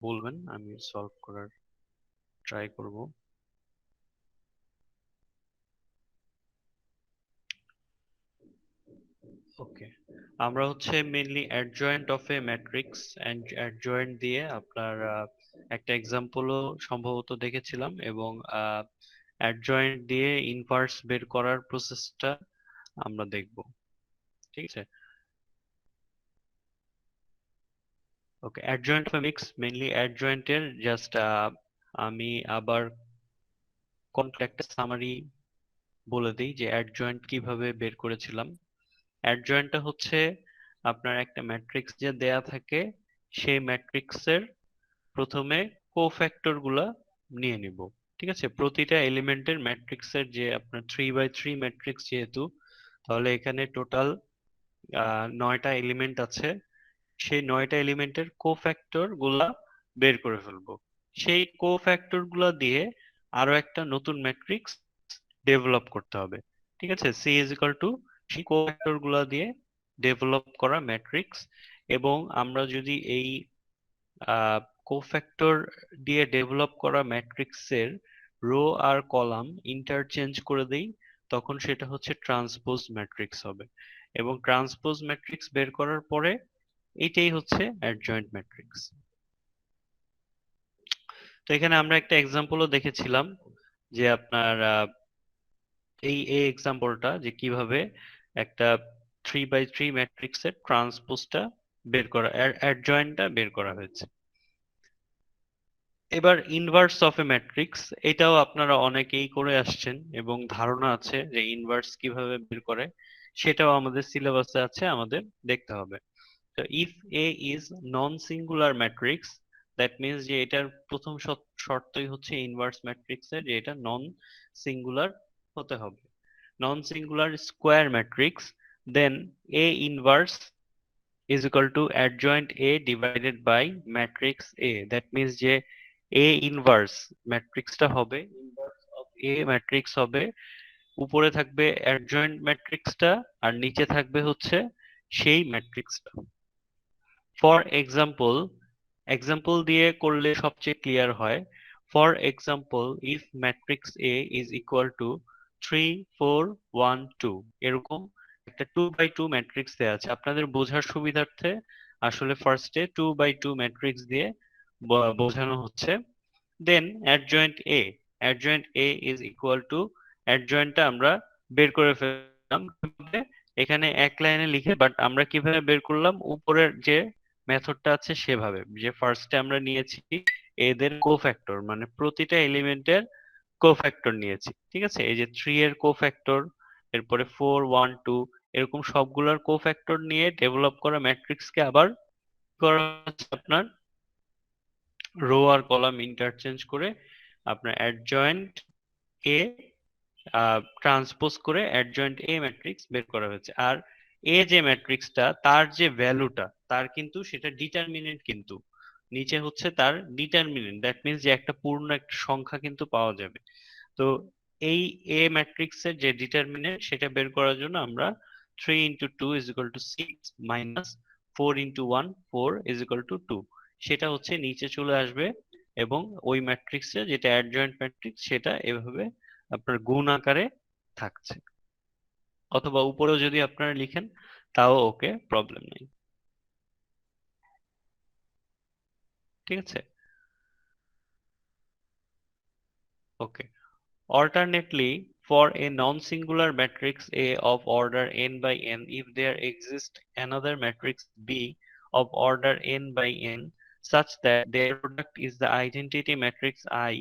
বলবেন, আমি সলভ করার ট্রাই করব। ওকে, আমরা হচ্ছে mainly adjoint of a matrix and adjoint দিয়ে আপনার একটা এক্সাম্পলও সম্ভবত দেখেছিলাম, এবং অ্যাডজয়েন্ট দিয়ে ইনভার্স বের করার প্রসেসটা আমরা দেখব। ঠিক আছে। Okay, adjoint of a matrix mainly অ্যাডজয়েন্টের জাস্ট আমি আবার একটা সামারি বলে দিই যে অ্যাডজয়েন্ট কিভাবে বের করেছিলাম। অ্যাডজয়েন্টটা হচ্ছে আপনার একটা ম্যাট্রিক্স যে দেয়া থাকে, সেই ম্যাট্রিক্সের প্রথমে কোফ্যাক্টর গুলা নিয়ে নিব। ঠিক আছে, প্রতিটা এলিমেন্টের ম্যাট্রিক্সের যে আপনার 3x3 ম্যাট্রিক্স যেহেতু, তাহলে এখানে টোটাল 9টা এলিমেন্ট আছে। সেই 9টা এলিমেন্টের কোফ্যাক্টর গুলা বের করে ফেলবো। সেই কোফ্যাক্টর গুলা দিয়ে আরো একটা নতুন ম্যাট্রিক্স ডেভেলপ করতে হবে। ঠিক আছে, সি ইজ ইকুয়াল টু সেই কোফ্যাক্টর গুলা দিয়ে ডেভেলপ করা ম্যাট্রিক্স। এবং আমরা যদি এই কোফ্যাক্টর দিয়ে ডেভেলপ করা ম্যাট্রিক্সের রো আর কলাম ইন্টারচেঞ্জ করে দেই, তখন সেটা হচ্ছে ট্রান্সপোজ ম্যাট্রিক্স হবে। এবং ট্রান্সপোজ ম্যাট্রিক্স বের করার পরে এটাই হচ্ছে অ্যাডজয়েন্ট ম্যাট্রিক্স। তো এখানে আমরা একটা এক্সাম্পলও দেখেছিলাম যে আপনার এই এই এক্সাম্পলটা যে কিভাবে একটা 3x3 ম্যাট্রিক্সের ট্রান্সপোজটা বের করা, অ্যাডজয়েন্টটা বের করা হয়েছে। এবার ইনভার্স অফ এ ম্যাট্রিক্স, এটাও আপনারা অনেকেই করে আসছেন এবং ধারণা আছে যে ইনভার্স কিভাবে বের করে, সেটাও আমাদের সিলেবাসে আছে, আমাদের দেখতে হবে। তো if A is non singular matrix, that means যে এটার প্রথম শর্তই হচ্ছে ইনভার্স ম্যাট্রিক্সের যে এটা নন সিঙ্গুলার হতে হবে। Non singular square matrix, then A inverse is equal to adjoint A divided by matrix A. That means যে A inverse ম্যাট্রিক্সটা হবে, inverse of A ম্যাট্রিক্স হবে, উপরে থাকবে adjoint ম্যাট্রিক্সটা আর নিচে থাকবে হচ্ছে সেই ম্যাট্রিক্সটা। ফর এক্সাম্পল, এক্সাম্পল দিয়ে করলে সবচেয়ে ক্লিয়ার হয়। For example, if matrix A is equal to 3 4 1 2, এরকম একটা 2x2 ম্যাট্রিক্স দেওয়া আছে। আপনাদের বোঝার সুবিধার্থে আসলে ফার্স্টে 2x2 ম্যাট্রিক্স দিয়ে বোঝানো হচ্ছে। Then adjoint A, adjoint A is equal to, অ্যাডজয়েন্টটা আমরা বের করে ফেললাম এখানে এক লাইনে লিখে, বাট আমরা কিভাবে বের করলাম, উপরের যে মেথডটা আছে সেভাবে, যে ফার্স্টে আমরা নিয়েছি এদের কোফ্যাক্টর, মানে প্রতিটা এলিমেন্টের কোফ্যাক্টর নিয়েছি। ঠিক আছে, এই যে 3 এর কোফ্যাক্টর, এরপরে 4 1 2, এরকম সবগুলোর কোফ্যাক্টর নিয়ে ডেভেলপ করা ম্যাট্রিক্সকে আবার করা হচ্ছে আপনার রো আর কলাম ইন্টারচেঞ্জ করে আপনার অ্যাডজয়েন্ট এ ট্রান্সপোজ করে অ্যাডজয়েন্ট এ ম্যাট্রিক্স বের করা হয়েছে। আর এ যে ম্যাট্রিক্সটা, তার যে ভ্যালুটা, তার কিন্তু সেটা ডিটারমিনেন্ট, কিন্তু নিচে হচ্ছে তার ডিটারমিনেন্ট, দ্যাট মিনস যে একটা পূর্ণ একটা সংখ্যা কিন্তু পাওয়া যাবে। তো এই এ ম্যাট্রিক্সের যে ডিটারমিনেন্ট, সেটা বের করার জন্য আমরা 3 into 2 is equal to 6 minus 4 into 1 4 is equal to 2, সেটা হচ্ছে নিচে চলে আসবে। এবং ওই ম্যাট্রিক্সে যেটা অ্যাডজয়েন্ট ম্যাট্রিক্স, সেটা এভাবে আপনার গুণ আকারে থাকছে, অথবা উপরেও যদি আপনারা লিখেন তাও ওকে, প্রবলেম নেই। ঠিক আছে, ওকে। Alternately, for a non-singular matrix A of order n by n, if there exists another matrix B of order n by n such that their product is the identity matrix I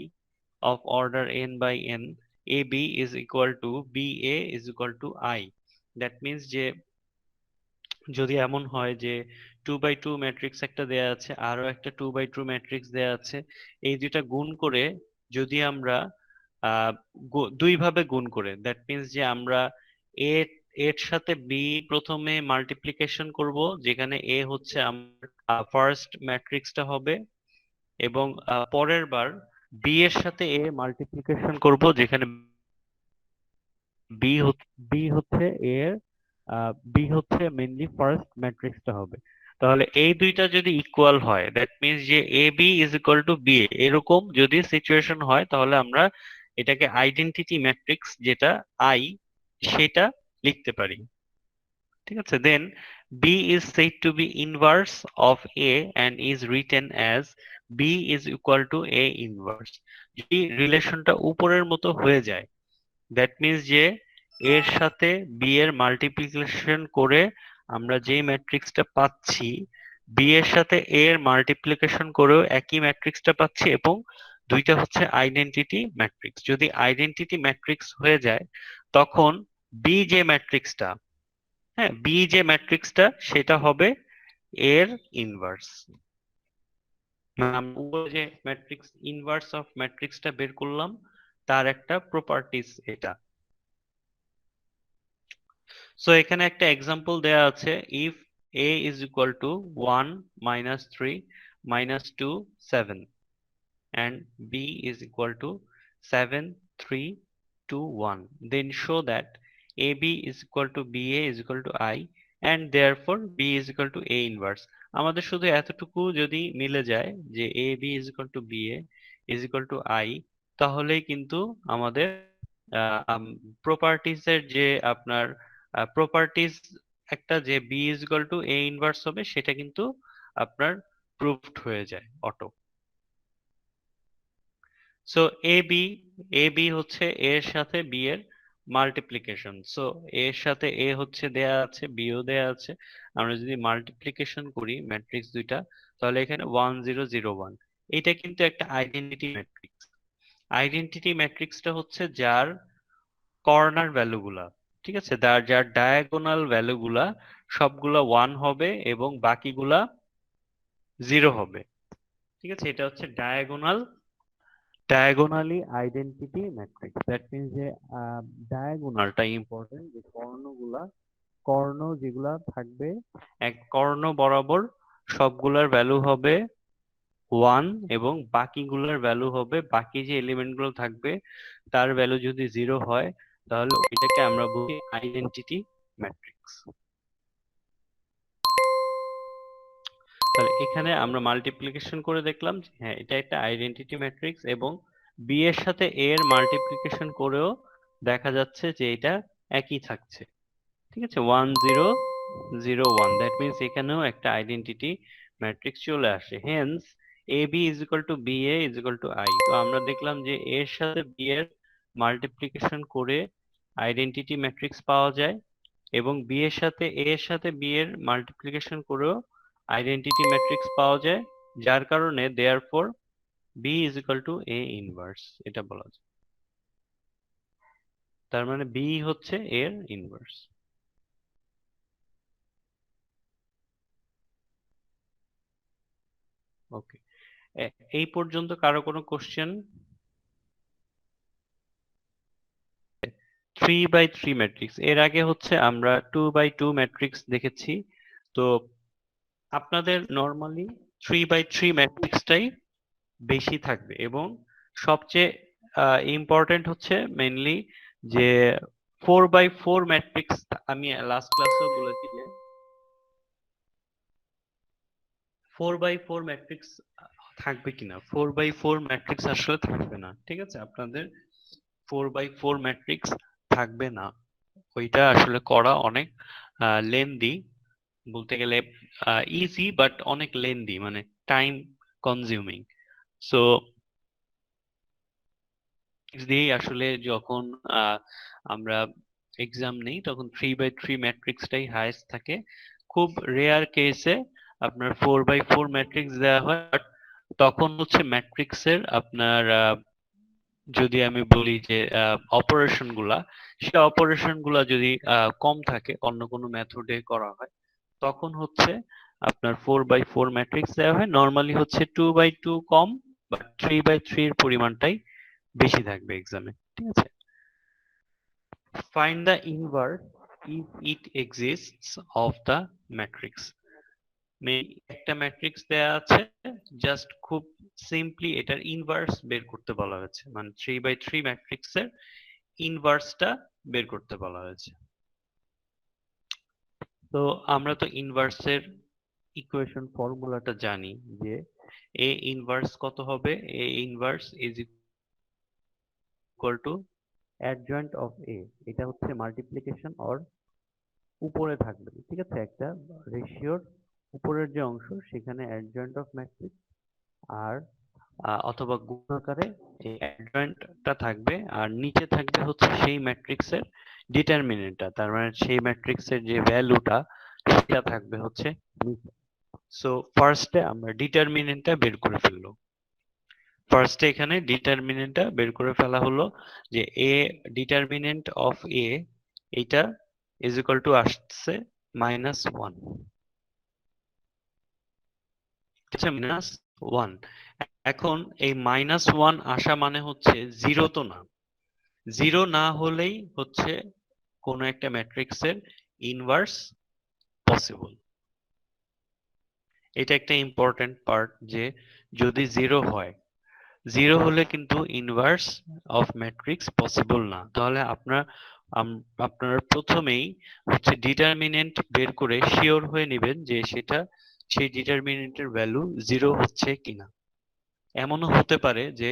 of order n by n, AB is equal to BA is equal to I. That means যে যদি এমন হয় যে 2x2 matrix একটা দেয়া আছে, আরো একটা 2x2 ম্যাট্রিক্স দেয়া আছে, এই দুইটা গুণ করে যদি আমরা আহ দুই ভাবে গুণ করে, দ্যাট মিনস যে আমরা এ এর সাথে বি প্রথমে মাল্টিপ্লিকেশন করব, যেখানে এ হচ্ছে আমার ফার্স্ট ম্যাট্রিক্সটা হবে, এবং পরের বার বি এর সাথে এ মাল্টিপ্লিকেশন করব, যেখানে বি বি হচ্ছে এর বি হচ্ছে মেইনলি ফার্স্ট ম্যাট্রিক্সটা হবে। তাহলে এই দুইটা যদি ইকুয়াল হয়, দ্যাট মিনস যে a B is equal to b, এরকম যদি সিচুয়েশন হয় তাহলে আমরা এটাকে আইডেন্টিটি ম্যাট্রিক্স যেটা আই, সেটা লিখতে পারি। ঠিক আছে, then b is said to be inverse of a and is written as b is equal to a inverse। যদি রিলেশনটা উপরের মতো হয়ে যায়, দ্যাট মিনস যে এর সাথে বি এর মাল্টিপ্লিকেশন করে আমরা যে ম্যাট্রিক্সটা পাচ্ছি, বি এর সাথে এ এর মাল্টিপ্লিকেশন করেও একই ম্যাট্রিক্সটা পাচ্ছি, এবং দুইটা হচ্ছে আইডেন্টিটি ম্যাট্রিক্স। যদি আইডেন্টিটি ম্যাট্রিক্স হয়ে যায় তখন বি যে ম্যাট্রিক্সটা, হ্যাঁ, বি যে ম্যাট্রিক্সটা সেটা হবে এর ইনভার্স। আমরা উপরে যে ম্যাট্রিক্স ইনভার্স অফ ম্যাট্রিক্সটা বের করলাম, তার একটা প্রপার্টিস এটা। সো এখানে একটা এক্সাম্পল দেয়া আছে, if a is equal to 1 minus 3 minus 2 7 and b is equal to 7 3 2 1, then show that ab is equal to ba is equal to I and therefore b is equal to a inverse। আমাদের শুধু এতটুকু যদি মিলে যায় যে ab is equal to ba is equal to I, তাহলেই কিন্তু আমাদের প্রপার্টিজ এর যে আপনার প্রপার্টিজ একটা, যে B is equal to A inverse হবে, সেটা কিন্তু আপনার প্রুভড হয়ে যায় অটো। সো এ বি হচ্ছে এর সাথে বি এর মাল্টিপ্লিকেশন। সো এর সাথে এ হচ্ছে দেয়া আছে, বি ও দেয়া আছে। আমরা যদি মাল্টিপ্লিকেশন করি ম্যাট্রিক্স দুইটা, তাহলে এখানে 1 0 0 1, এটা কিন্তু একটা আইডেন্টিটি ম্যাট্রিক্স। আইডেন্টিটি ম্যাট্রিক্সটা হচ্ছে যার কর্নার ভ্যালুগুলা, ঠিক আছে, যার যার ডায়াগোনাল ভ্যালুগুলা সবগুলা 1 হবে এবং বাকিগুলা 0 হবে। ঠিক আছে, এটা হচ্ছে diagonally identity matrix. That means যে ডায়াগোনালটা ইম্পর্টেন্ট, যে কর্ণ যেগুলা থাকবে এক কর্ণ বরাবর সবগুলার ভ্যালু হবে 1 এবং বাকিগুলোর ভ্যালু হবে, বাকি যে এলিমেন্ট গুলো থাকবে তার ভ্যালু যদি 0 হয়, তাহলে ওইটাকে আমরা বলি আইডেন্টিটি ম্যাট্রিক্স। তাহলে এখানে আমরা মাল্টিপ্লিকেশন করে দেখলাম যে হ্যাঁ, এটা একটা আইডেন্টিটি ম্যাট্রিক্স, এবং বি এর সাথে এ এর মাল্টিপ্লিকেশন করেও দেখা যাচ্ছে যে এটা একই থাকছে। ঠিক আছে, 1 0 0 1, দ্যাট মিনস এখানেও একটা আইডেন্টিটি ম্যাট্রিক্স চলে আসে। Hence A B is equal to B A is equal to I. তো আমরা দেখলাম যে এর সাথে বি এর মাল্টিপ্লিকেশন করে আইডেন্টিটি ম্যাট্রিক্স পাওয়া যায়, এবং বি এর সাথে এ এর সাথে বি এর মাল্টিপ্লিকেশন করেও আইডেন্টিটি ম্যাট্রিক্স পাওয়া যায়, যার কারণে therefore B is equal to A inverse, এটা বলা যায়। তার মানে বি হচ্ছে এর ইনভার্স। ওকে, এই পর্যন্ত কারো কোনো কোশ্চেন? 3/3 ম্যাট্রিক্স, এর আগে হচ্ছে আমরা 2/2 ম্যাট্রিক্স দেখেছি। তো আপনাদের নর্মালি 3/3 ম্যাট্রিক্সটাই বেশি থাকবে, এবং সবচেয়ে ইম্পর্টেন্ট হচ্ছে মেইনলি যে 4/4 ম্যাট্রিক্স। আমি লাস্ট ক্লাসেও বলেছি যে 4/4 ম্যাট্রিক্স থাকবে কিনা। 4/4 ম্যাট্রিক্স আসলে থাকবে না, ঠিক আছে, আপনাদের 4/4 ম্যাট্রিক্স থাকবে না। ওইটা আসলে করা অনেক লেন্দি, বলতে গেলে ইজি বাট অনেক লেন্দি, মানে টাইম কনজিউমিং। সো দিয়েই আসলে যখন আমরা এক্সাম নেই তখন 3/3 ম্যাট্রিক্সটাই হাইয়েস্ট থাকে। খুব রেয়ার কেসে আপনার 4/4 ম্যাট্রিক্স দেওয়া হয়, বাট তখন হচ্ছে ম্যাট্রিক্সের আপনার যদি আমি বলি যে অপারেশন গুলা, সে অপারেশন গুলা যদি কম থাকে, অন্য কোনো মেথডে করা হয়, তখন হচ্ছে আপনার 4/4 ম্যাট্রিক্স দেওয়া হয়। নর্মালি হচ্ছে 2/2 কম, বাট 3/3 এর পরিমাণটাই বেশি থাকবে এক্সামে। ঠিক আছে, find the inverse if it exists of the matrix. একটা ম্যাট্রিক্স দেয়া আছে, জাস্ট খুব সিম্পলি এটার ইনভার্স বের করতে বলা হয়েছে, মানে 3/3 ম্যাট্রিক্সের ইনভার্সটা বের করতে বলা হয়েছে। তো আমরা তো ইনভার্সের ইকুয়েশন ফর্মুলাটা জানি যে এ ইনভার্স কত হবে, a inverse is equal to adjoint of a, এটা হচ্ছে মাল্টিপ্লিকেশন অর উপরে থাকবে, ঠিক আছে, একটা রেশিওর উপরের যে অংশ সেখানে অ্যাডজয়েন্ট অফ ম্যাট্রিক্স আর অথবা গুণ আকারে এই অ্যাডজয়েন্টটা থাকবে আর নিচে থাকবে হচ্ছে সেই ম্যাট্রিক্সের ডিটারমিনেন্টটা, তার মানে সেই ম্যাট্রিক্সের যে ভ্যালুটা সেটা থাকবে হচ্ছে নিচে। সো ফার্স্টে আমরা ডিটারমিনেন্টটা বের করে ফেললো। ফার্স্টে এখানে ডিটারমিনেন্টটা বের করে ফেলা হলো যে এ ডিটারমিনেন্ট অফ এ এটা ইজ ইকুয়াল টু আসছে -1, ঠিক আছে, -1। এখন এই -1 আসা মানে হচ্ছে জিরো তো না, জিরো না হলেই হচ্ছে কোনো একটা ম্যাট্রিক্সের ইনভার্স পসিবল। এটা একটা ইম্পর্টেন্ট পার্ট যে যদি জিরো হয়, জিরো হলে কিন্তু ইনভার্স অফ ম্যাট্রিক্স পসিবল না। তাহলে আপনারা প্রথমেই হচ্ছে ডিটারমিনেন্ট বের করে শিওর হয়ে নেবেন যে সেটা সেই ডিটারমিনেন্টের ভ্যালু জিরো হচ্ছে কিনা। এমনও হতে পারে যে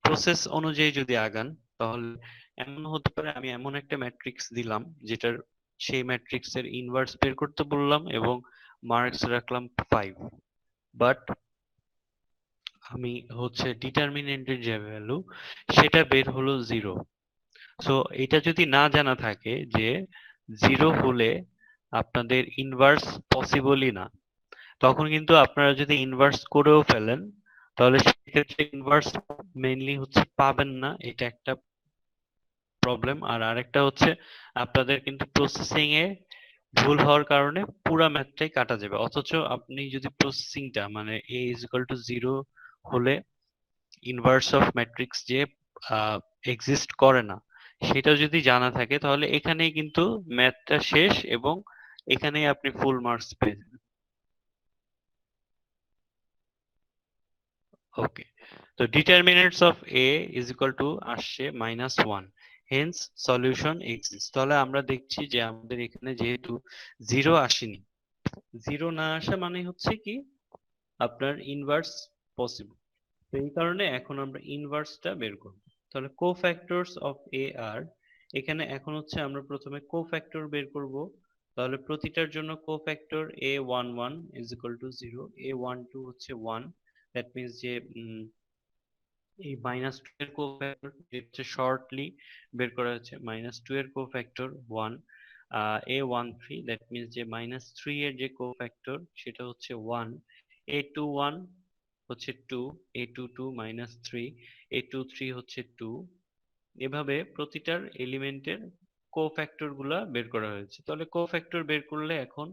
প্রসেস অনুযায়ী যদি আগান তাহলে এমন হতে পারে আমি এমন একটা ম্যাট্রিক্স দিলাম যেটার সেই ম্যাট্রিক্সের ইনভার্স বের করতে বললাম এবং মার্কস রাখলাম 5, বাট আমি হচ্ছে ডিটারমিনেন্টের যে ভ্যালু সেটা বের হলো জিরো। সো এটা যদি না জানা থাকে যে জিরো হলে আপনাদের ইনভার্স পসিবলই না, তখন কিন্তু আপনারা যদি ইনভার্স করেও ফেলেন তাহলে সেক্ষেত্রে ইনভার্স মেইনলি হচ্ছে পাবেন না, এটা একটা প্রবলেম। আর আরেকটা হচ্ছে আপনাদের কিন্তু প্রসেসিং এ ভুল হওয়ার কারণে পুরা ম্যাথটাই কাটা যাবে, অথচ আপনি যদি প্রসেসিংটা মানে a is equal to zero হলে ইনভার্স অফ ম্যাট্রিক্স যে এক্সিস্ট করে না সেটা যদি জানা থাকে তাহলে এখানেই কিন্তু ম্যাথটা শেষ এবং এখানেই আপনি ফুল মার্কস পেয়ে যাবেন। ওকে, তো determinants of A is equal two আসছে -1, হেন্স সলিউশন এক্সিস্ট। তাহলে আমরা দেখছি যে আমাদের এখানে যেহেতু জিরো আসেনি, জিরো না আসা মানে হচ্ছে কি আপনার ইনভার্স পসিবল। তো এই কারণে এখন আমরা ইনভার্সটা বের করব। তাহলে কোফ্যাক্টরস অফ এ আর, এখানে এখন হচ্ছে আমরা প্রথমে কোফ্যাক্টর বের করব। তাহলে প্রতিটার জন্য cofactor a11 is equal two 0, a12 হচ্ছে 1, দ্যাট মিন্স যে এই -2 এর কোফ্যাক্টর হচ্ছে শর্টলি বের করা হচ্ছে, -2 এর কোফ্যাক্টর 1, a13 দ্যাট মিন্স যে -3 এর যে কোফ্যাক্টর সেটা হচ্ছে 1, a21 হচ্ছে 2, a22 -3, a23 হচ্ছে 2। এভাবে প্রতিটার এলিমেন্টের কোফ্যাক্টর গুলা বের করা হয়েছে। তাহলে কোফ্যাক্টর বের করলে এখন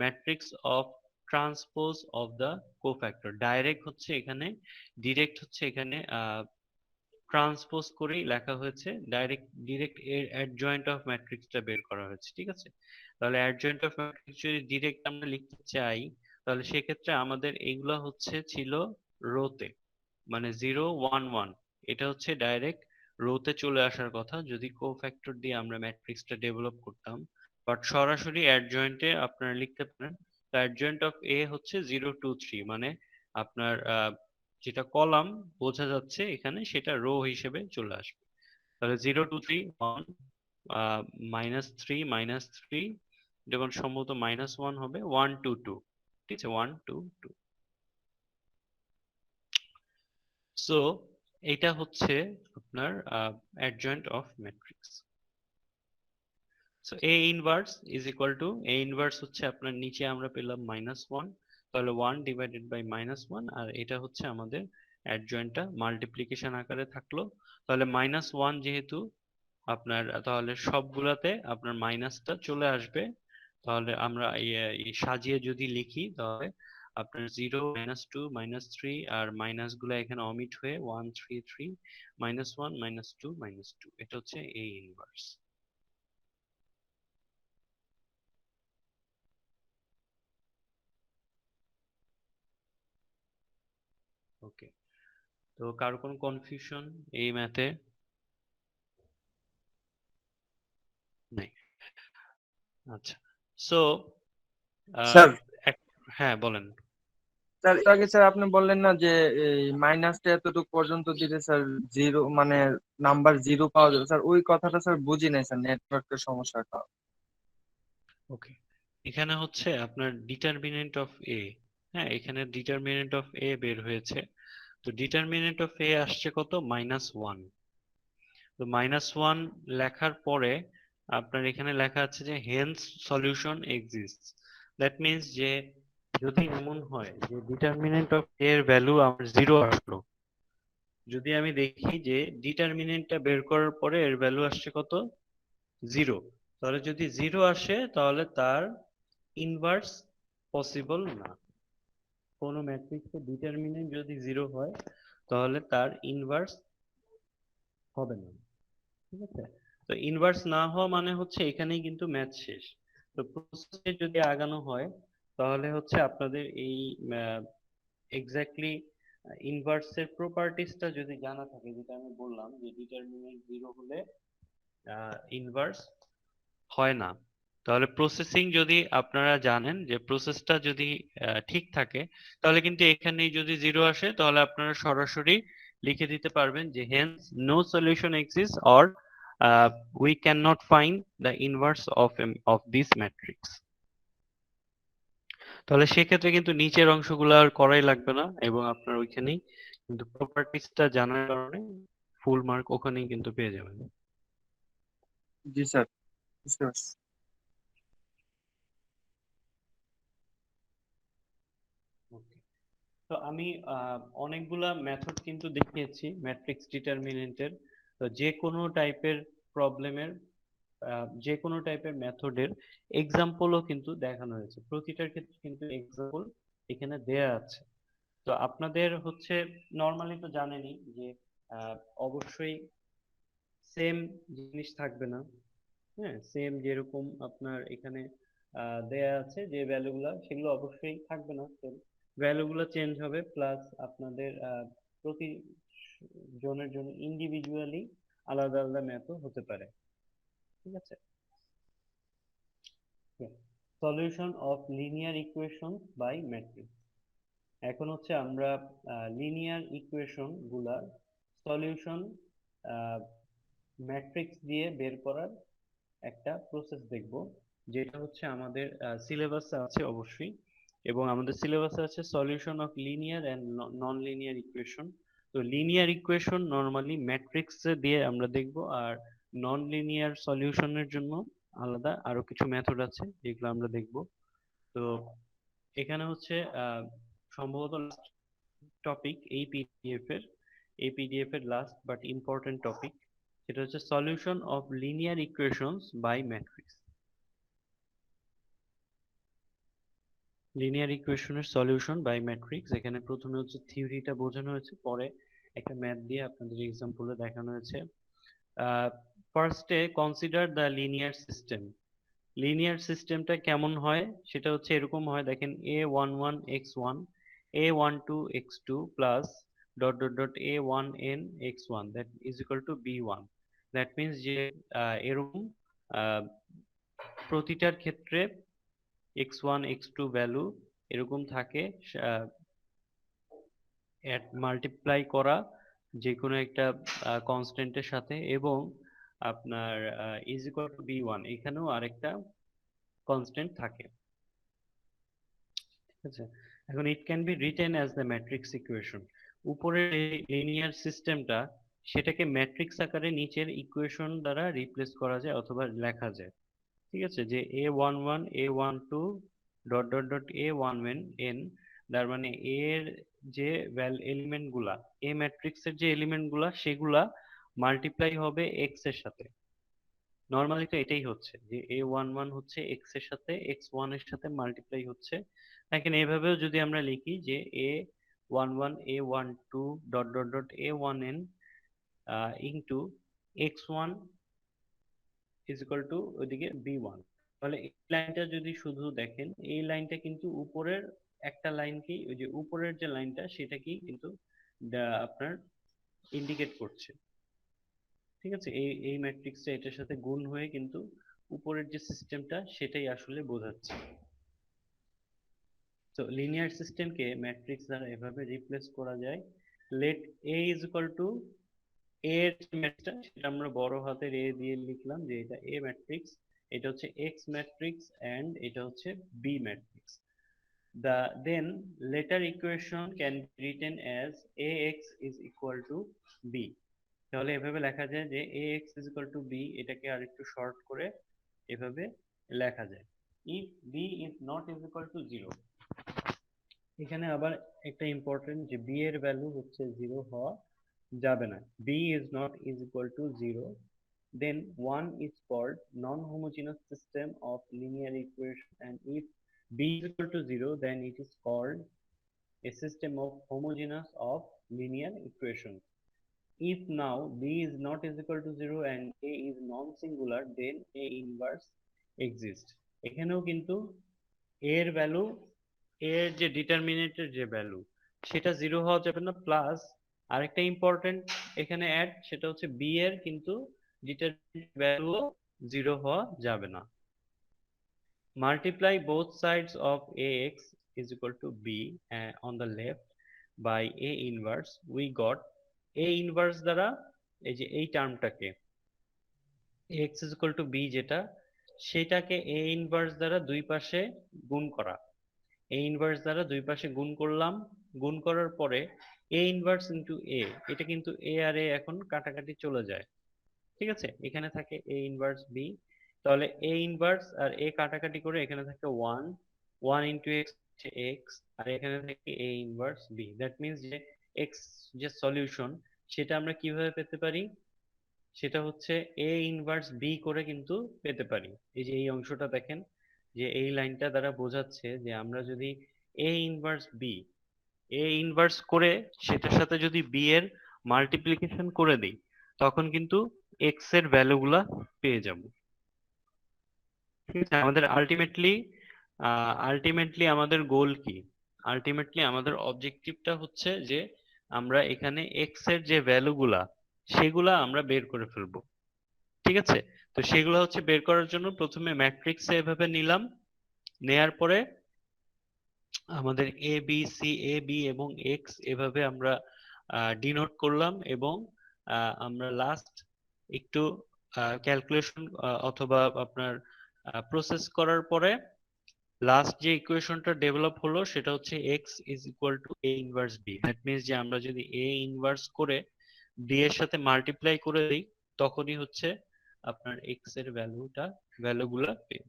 matrix of transpose of the cofactor direct হচ্ছে এখানে, ডিরেক্ট হচ্ছে এখানে ট্রান্সপোজ করেই লেখা হয়েছে, ডিরেক্ট এর অ্যাডজয়েন্ট অফ ম্যাট্রিক্সটা বের করা হয়েছে, ঠিক আছে। তাহলে অ্যাডজয়েন্ট অফ ম্যাট্রিক্স যদি ডিরেক্ট আমরা লিখতে চাই তাহলে সেক্ষেত্রে আমাদের এইগুলা হচ্ছে ছিল রোতে, মানে 0 1 1, এটা হচ্ছে ডাইরেক্ট রোতে চলে আসার কথা যদি কোফ্যাক্টর দিয়ে আমরা ম্যাট্রিক্সটা ডেভেলপ করতাম, বাট সরাসরি অ্যাডজয়েন্টে আপনারা লিখতে পারেন। তো অ্যাডজয়েন্ট অফ এ হচ্ছে 0 2 3, মানে আপনার যেটা কলাম বোঝা যাচ্ছে এখানে সেটা রো হিসেবে চলে আসবে। তাহলে 0 2 3 1, -3 -3, যখন সম্ভবত -1 হবে 1 2 2, ঠিক আছে, 1 2 2। সো এটা হচ্ছে আপনার adjoint of matrix. So A inverse is equal to, A inverse হচ্ছে আপনার নিচে আমরা পেলাম -1, তাহলে 1 ডিভাইডেড বাই -1, আর এটা হচ্ছে আমাদের অ্যাডজয়েন্টটা মাল্টিপ্লিকেশন আকারে থাকলো। তাহলে -1 যেহেতু আপনার, তাহলে সবগুলাতে আপনার মাইনাসটা চলে আসবে। তাহলে আমরা এই সাজিয়ে যদি লিখি তাহলে আপনার 0 -2 -3 আর মাইনাস গুলা এখানে অমিট হয়ে 1 3 3 -1 -2 -2, এটা হচ্ছে এ ইনভার্স। ওকে, তো কারো কোনো কনফিউশন এই ম্যাথে? নাই, আচ্ছা। সো স্যার, হ্যাঁ বলেন। স্যার এর আগে স্যার আপনি বললেন না যে এই মাইনাসটা এতটুকু পর্যন্ত দিলে স্যার জিরো মানে নাম্বার জিরো পাওয়া যাবে, স্যার ওই কথাটা স্যার বুঝি নাই স্যার, নেটওয়ার্কের সমস্যাটা। ওকে, এখানে হচ্ছে আপনার ডিটারমিনেন্ট অফ এ। হ্যাঁ, এখানে ডিটারমিনেন্ট অফ এ বের হয়েছে। তো ডিটারমিনেন্ট অফ এ আসছে কত, -1। তো -1 লেখার পরে আপনার এখানে লেখা আছে যে hence solution exists. That means যে যদি এমন হয় যে ডিটারমিনেন্ট অফ এর ভ্যালু আমার জিরো আসলো, যদি আমি দেখি যে ডিটারমিনেন্টটা বের করার পরে এর ভ্যালু আসছে কত, জিরো, তাহলে যদি জিরো আসে তাহলে তার ইনভার্স পসিবল না। কোনো ম্যাট্রিক্সের ডিটারমিনেন্ট যদি জিরো হয় তাহলে তার ইনভার্স হবে না। ঠিক আছে, তো ইনভার্স না হওয়া মানে হচ্ছে এখানেই কিন্তু ম্যাথ শেষ। তো প্রসেসে যদি আগানো হয় তাহলে হচ্ছে আপনাদের এই এক্স্যাক্টলি ইনভার্সের প্রপার্টিসটা যদি জানা থাকে, যেটা আমি বললাম যে ডিটারমিনেন্ট জিরো হলে ইনভার্স হয় না, তাহলে প্রসেসিং যদি আপনারা জানেন যে প্রসেসটা যদি ঠিক থাকে, তাহলে কিন্তু এখানেই যদি জিরো আসে তাহলে আপনারা সরাসরি লিখে দিতে পারবেন যে hence no solution exist or we can not find the inverse of this matrix. তাহলে সেক্ষেত্রে কিন্তু নিচের অংশগুলো আর করাই লাগবে না, এবং আপনার ওইখানেই কিন্তু প্রপার্টিসটা জানার কারণে ফুল মার্ক ওখানেই কিন্তু পেয়ে যাবেন। জি স্যার, বুঝতে পারছি। Okay. তো আমি অনেকগুলা মেথড কিন্তু দেখিয়েছি ম্যাট্রিক্স ডিটারমিনেন্টের। তো যে কোনো টাইপের প্রবলেমের, যে কোনো টাইপের মেথডের এক্সাম্পলও কিন্তু দেখানো হয়েছে, প্রতিটার ক্ষেত্রে কিন্তু এক্সাম্পল এখানে দেয়া আছে। তো আপনাদের হচ্ছে নর্মালি তো জানেনই যে আহ, অবশ্যই সেম জিনিস থাকবে না। হ্যাঁ, সেম যেরকম আপনার এখানে দেয়া আছে যে ভ্যালুগুলা, সেগুলো অবশ্যই থাকবে না, সেম ভ্যালুগুলো চেঞ্জ হবে, প্লাস আপনাদের প্রতি জনের জন্য ইন্ডিভিজুয়ালি আলাদা আলাদা ম্যাথও হতে পারে। ঠিক আছে, solution of linear equation by matrix. এখন হচ্ছে আমরা লিনিয়ার ইকুয়েশন গুলার সলিউশন ম্যাট্রিক্স দিয়ে বের করার একটা প্রসেস দেখব, যেটা হচ্ছে আমাদের সিলেবাসে আছে অবশ্যই, এবং আমাদের সিলেবাসে আছে solution of linear and non linear equation. তো লিনিয়ার ইকুয়েশন নরমালি ম্যাট্রিক্স দিয়ে আমরা দেখব, আর নন লিনিয়ার সলিউশনের জন্য আলাদা আরো কিছু মেথড আছে যেগুলো আমরা দেখব। তো এখানে হচ্ছে সম্ভবত টপিক এই পিডিএফ এর লাস্ট বাট ইম্পর্টেন্ট টপিক, সেটা হচ্ছে solution of linear equations by matrix. Linear ইকুয়েশনের সলিউশন বাই ম্যাট্রিক্স, এখানে প্রথমে হচ্ছে থিওরিটা বোঝানো হয়েছে, পরে একটা ম্যাথ দিয়ে আপনাদের এক্সাম্পলে দেখানো হয়েছে। ফার্স্টে consider the linear system. Linear সিস্টেমটা কেমন হয় সেটা হচ্ছে এরকম হয়, দেখেন a11 x1 a12 x2 plus dot dot dot a1n x1 that is equal two b1। That means যে এরকম আহ, প্রতিটার ক্ষেত্রে x1 x2 ভ্যালু এরকম থাকে, মাল্টিপ্লাই করা যে কোনো একটা কনস্ট্যান্টের সাথে, এবং আপনার is equal to B one, এখানেও আরেকটা কনস্ট্যান্ট থাকে। ঠিক আছে, এখন it can be written as the matrix equation. উপরের এই লিনিয়ার সিস্টেমটা, সেটাকে ম্যাট্রিক্স আকারে নিচের ইকুয়েশন দ্বারা রিপ্লেস করা যায় অথবা লেখা যায়। ঠিক আছে, যে a11 a12 dot dot dot a1n, তার মানে এর যে এলিমেন্ট গুলা, এ ম্যাট্রিক্স এর যে এলিমেন্ট গুলা সেগুলা মাল্টিপ্লাই হবে এক্স এর সাথে। নর্মালি তো এটাই হচ্ছে যে a11 হচ্ছে এক্স এর সাথে x1 এর সাথে মাল্টিপ্লাই হচ্ছে। এখানে এভাবেও যদি আমরা লিখি যে a11 a12 dot dot dot a1n into x1 is equal two ওইদিকে বি ওয়ান, তাহলে এই লাইনটা যদি শুধু দেখেন, এই লাইনটা কিন্তু উপরের একটা লাইনকেই, ওই যে উপরের যে লাইনটা সেটাকেই কিন্তু আপনার ইন্ডিকেট করছে। ঠিক আছে, এই এই ম্যাট্রিক্সটা এটার সাথে গুণ হয়ে কিন্তু উপরের যে সিস্টেমটা সেটাই আসলে বোঝাচ্ছে। তো লিনিয়ার সিস্টেমকে ম্যাট্রিক্স দ্বারা এভাবে রিপ্লেস করা যায়। Let A is equal to এর ম্যাট্রিক্সটা সেটা আমরা বড় হাতের এ দিয়ে লিখলাম যে এটা এ ম্যাট্রিক্স, এটা হচ্ছে এক্স ম্যাট্রিক্স এন্ড এটা হচ্ছে B matrix. The then later equation can be written as ax is equal to b। তাহলে এভাবে লেখা যায় যে ax is equal to b, এটাকে আরেকটু শর্ট করে এভাবে লেখা যায়। if b is not is equal to 0, এখানে আবার একটা ইম্পর্টেন্ট যে b এর ভ্যালু হচ্ছে 0 হওয়া যাবে না। b is not is equal to 0, then one is called non-homogeneous system of linear equation, and if b is equal to 0, then it is called a system of homogeneous of linear equations. If now b is not is equal to 0 and a is non-singular, then a inverse exists। এখানেও কিন্তু এর value, এর যে ডিটারমিনেন্টের যে value সেটা 0 হওয়া যাবে না, প্লাস আরেকটা ইম্পর্টেন্ট এখানে অ্যাড, সেটা হচ্ছে বি এর কিন্তু ডিটারমিনেন্ট ভ্যালু 0 হওয়া যাবে না। Multiply both sides of ax is equal to b on the left by a inverse, we got a inverse দ্বারা এই যে এই টার্মটাকে x is equal to b যেটা, সেটাকে a inverse দ্বারা দুই পাশে গুণ করা। a inverse দ্বারা দুই পাশে গুণ করলাম, গুণ করার পরে a inverse into a, এটা কিন্তু a আর a এখন কাটাকাটি চলে যায়, ঠিক আছে, এখানে থাকে a inverse b। তাহলে a inverse আর a কাটাকাটি করে এখানে থাকে 1, 1 into x হচ্ছে x, আর এখানে থাকে a inverse b। That means যে x যে সলিউশন সেটা আমরা কিভাবে পেতে পারি, সেটা হচ্ছে a inverse b করে কিন্তু পেতে পারি। এই যে এই অংশটা দেখেন যে এই লাইনটা দ্বারা বোঝাচ্ছে যে আমরা যদি a inverse b, a inverse করে সেটার সাথে যদি b এর মাল্টিপ্লিকেশন করে দিই তখন কিন্তু x এর ভ্যালুগুলা পেয়ে যাব। ঠিক আছে, আমাদের আলটিমেটলি আমাদের গোল কি, আলটিমেটলি আমাদের অবজেক্টিভটা হচ্ছে যে আমরা এখানে x এর যে ভ্যালুগুলা সেগুলা আমরা বের করে ফেলবো। ঠিক আছে, তো সেগুলো হচ্ছে বের করার জন্য প্রথমে ম্যাট্রিক্স এভাবে নিলাম, নেয়ার পরে আমাদের A B C, A B এবং এক্স এভাবে আমরা ডিনোট করলাম, এবং আমরা লাস্ট একটু ক্যালকুলেশন অথবা আপনার প্রসেস করার পরে লাস্ট যে ইকুয়েশনটা ডেভেলপ হলো সেটা হচ্ছে x is equal two a inverse b। That means যে আমরা যদি a ইনভার্স করে b এর সাথে মাল্টিপ্লাই করে দিই তখনই হচ্ছে আপনার x এর ভ্যালুগুলা পেয়ে।